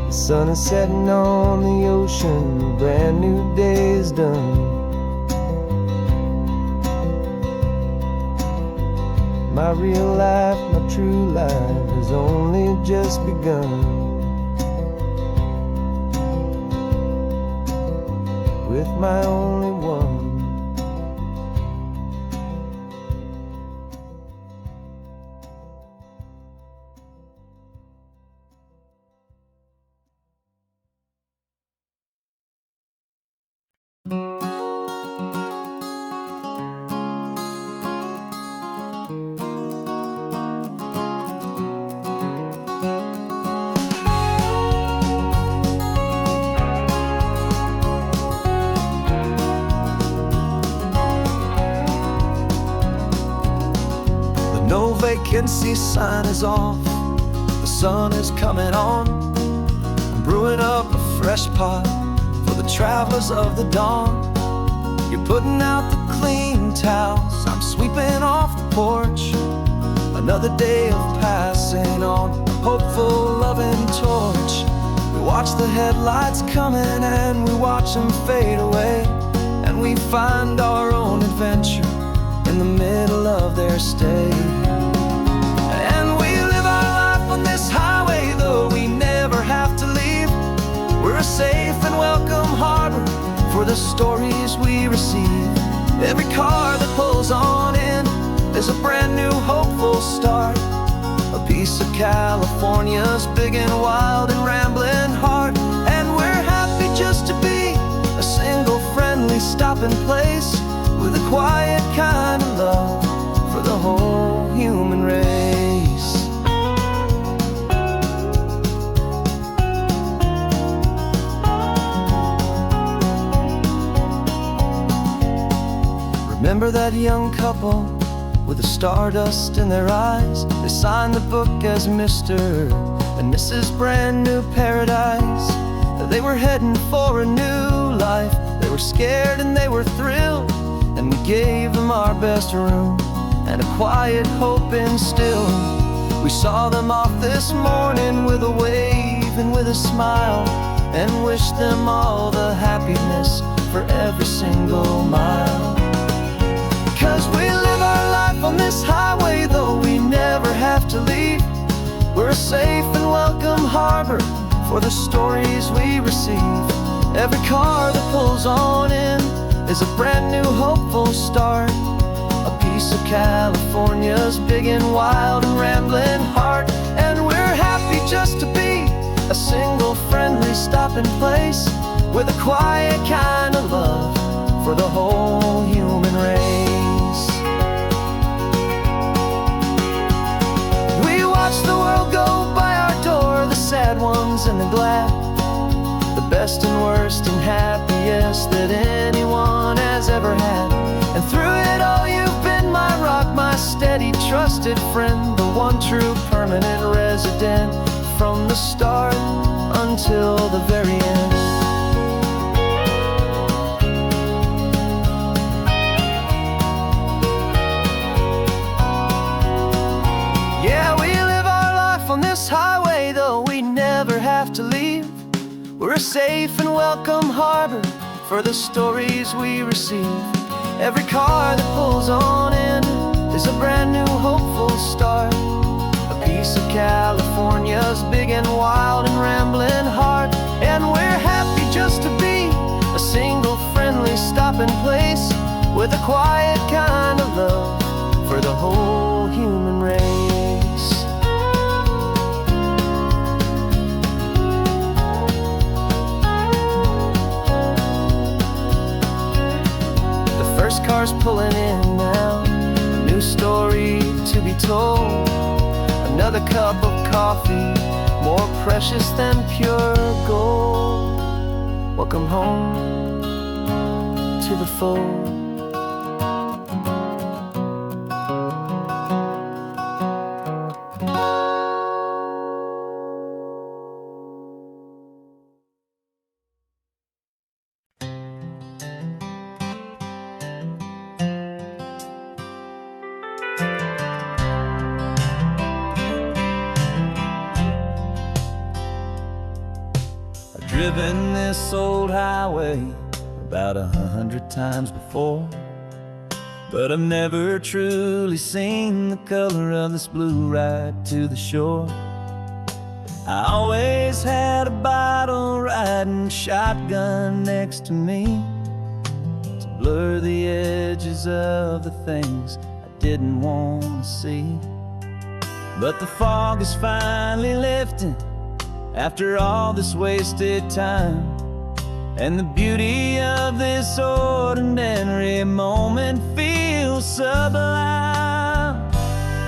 The sun is setting on the ocean, a brand new day is done. My real life, my true life has only just begun. With my only one. No vacancy sign is off, the sun is coming on. I'm brewing up a fresh pot for the travelers of the dawn. You're putting out the clean towels, I'm sweeping off the porch. Another day of passing on, a hopeful, loving torch. We watch the headlights coming and we watch them fade away, and we find our own adventure in the middle of their stay. And we live our life on this highway, though we never have to leave. We're a safe and welcome harbor for the stories we receive. Every car that pulls on in is a brand new hopeful start, a piece of California's big and wild and rambling heart. And we're happy just to be a single friendly stopping place, with a quiet kind of love for the whole human race. Remember that young couple with the stardust in their eyes? They signed the book as Mr. and this is brand new paradise. They were heading for a new life. They were scared and they were thrilled, and we gave them our best room and a quiet hope instilled. We saw them off this morning with a wave and with a smile, and wished them all the happiness for every single mile. 'Cause we live our life on this highway, though we never have to leave. We're a safe and welcome harbor for the stories we receive. Every car that pulls on in is a brand new hopeful start, a piece of California's big and wild and rambling heart. And we're happy just to be a single friendly stopping place, with a quiet kind of love for the whole human race. We watch the world go by our door, the sad ones and the glad, the best and worst and happiest that anyone has ever had. And through it all you've been my rock, my steady trusted friend, the one true permanent resident, from the start until the very end. Yeah, we live our life on this highway, though we never have to leave. We're a safe and welcome harbor for the stories we receive. Every car that pulls on in is a brand new hopeful start, a piece of California's big and wild and rambling heart. And we're happy just to be a single friendly stopping place, with a quiet kind of love for the whole human race. First car's pulling in now, a new story to be told. Another cup of coffee, more precious than pure gold. Welcome home to the fold. Driven this old highway about 100 times before, but I've never truly seen the color of this blue right to the shore. I always had a bottle riding shotgun next to me to blur the edges of the things I didn't want to see. But the fog is finally lifting after all this wasted time, and the beauty of this ordinary moment feels sublime.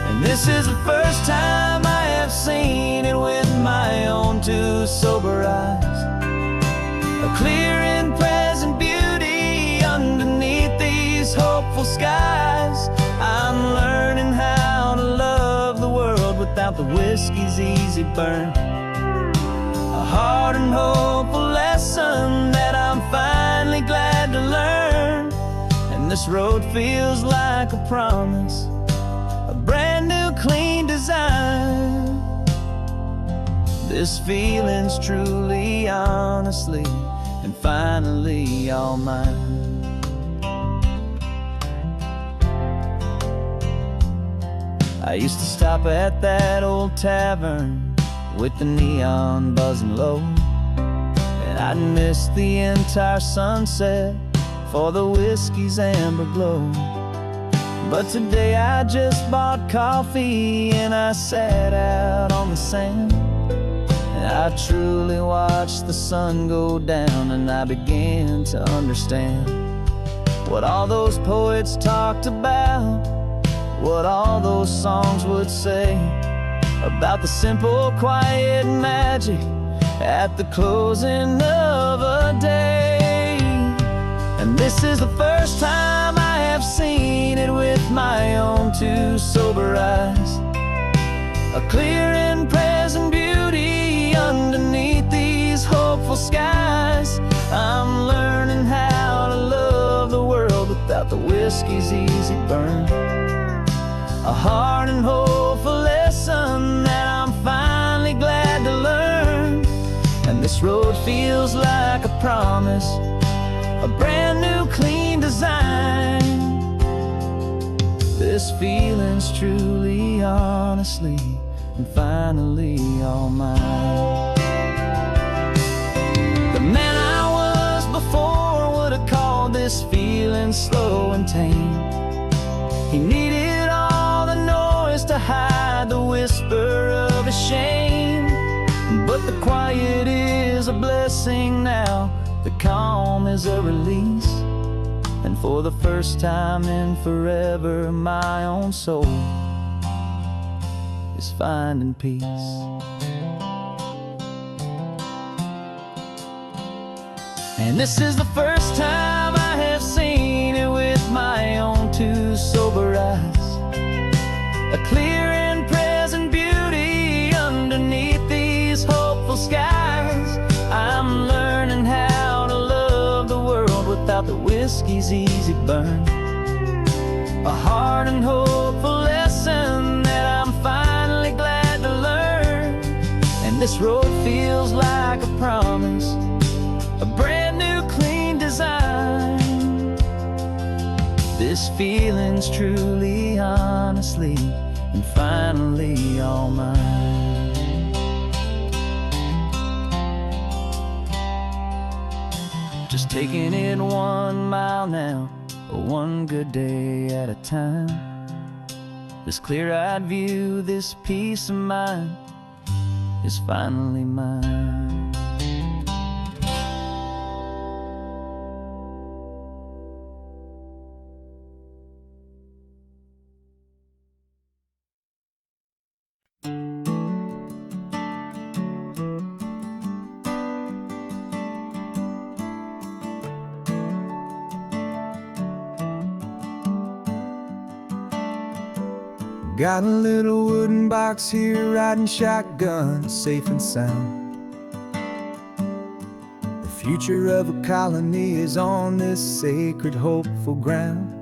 And this is the first time I have seen it with my own two sober eyes, a clear and present beauty underneath these hopeful skies. I'm learning how to love the world without the whiskey's easy burn, a hard and hopeful lesson that I'm finally glad to learn. And this road feels like a promise, a brand new clean design. This feeling's truly, honestly, and finally all mine. I used to stop at that old tavern with the neon buzzing low, and I'd miss the entire sunset for the whiskey's amber glow. But today I just bought coffee and I sat out on the sand, and I truly watched the sun go down, and I began to understand what all those poets talked about, what all those songs would say about the simple, quiet magic at the closing of a day. And this is the first time I have seen it with my own two sober eyes, a clear and present beauty without the whiskey's easy burn. A hard and hopeful lesson that I'm finally glad to learn. And this road feels like a promise, a brand new clean design. This feeling's truly, honestly, and finally all mine. The man I was before would have called this feeling slow and tame. He needed all the noise to hide the whisper of his shame. But the quiet is a blessing now, the calm is a release. And for the first time in forever, my own soul is finding peace. And this is the first time I have seen it with my own two sober eyes. A clear and present beauty underneath these hopeful skies. I'm learning how to love the world without the whiskey's easy burn. A hard and hopeful lesson that I'm finally glad to learn. And this road feels like a promise, a brand new clean design. This feeling's truly, honestly, and finally all mine. Just taking it 1 mile now, one good day at a time. This clear-eyed view, this peace of mind is finally mine. Got a little wooden box here, riding shotgun, safe and sound. The future of a colony is on this sacred, hopeful ground.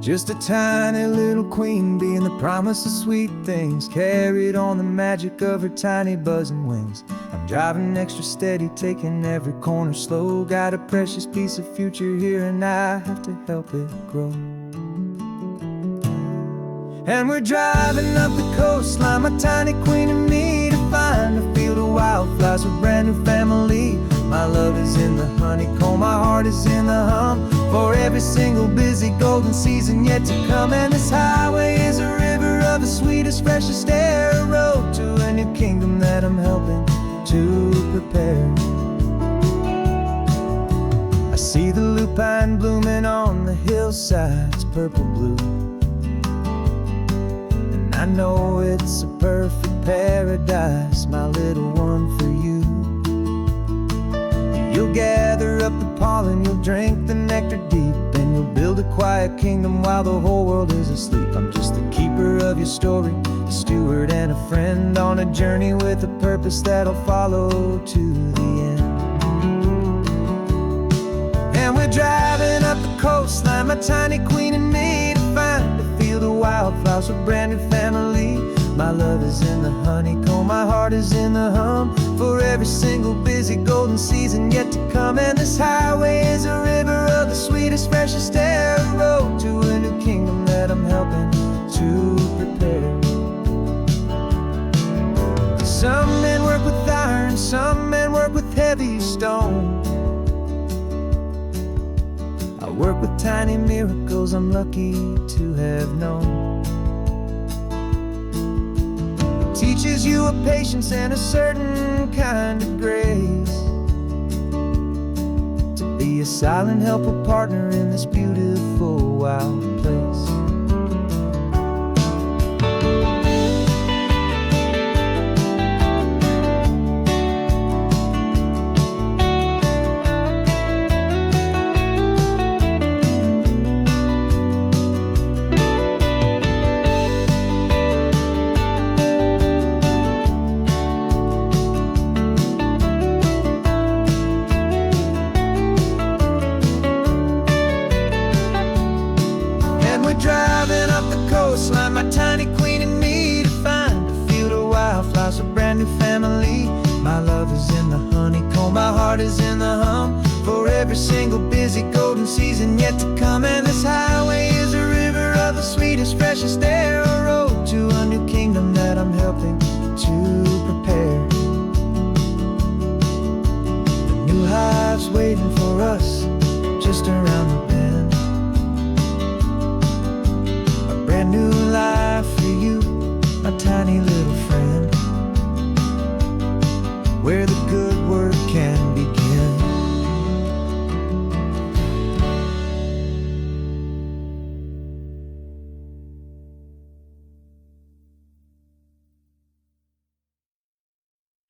Just a tiny little queen bee and the promise of sweet things, carried on the magic of her tiny buzzing wings. I'm driving extra steady, taking every corner slow. Got a precious piece of future here and I have to help it grow. And we're driving up the coastline, my tiny queen and me, to find a field of wildflowers with brand new family. My love is in the honeycomb, my heart is in the hum, for every single busy golden season yet to come. And this highway is a river of the sweetest, freshest air, a road to a new kingdom that I'm helping to prepare. I see the lupine blooming on the hillsides, purple blue. I know it's a perfect paradise, my little one, for you. You'll gather up the pollen, you'll drink the nectar deep, and you'll build a quiet kingdom while the whole world is asleep. I'm just the keeper of your story, a steward and a friend, on a journey with a purpose that'll follow to the end. And we're driving up the coastline, my tiny queen and me, to find a field of wildflowers with brand new family. My love is in the honeycomb, my heart is in the hum, for every single busy golden season yet to come. And this highway is a river of the sweetest, freshest air, a road to a new kingdom that I'm helping to prepare. Some men work with iron, some men work with heavy stone. I work with tiny miracles I'm lucky to have known. It teaches you a patience and a certain kind of grace, to be a silent, helpful partner in this beautiful, wild place. heart is in the hum for every single busy golden season yet to come. And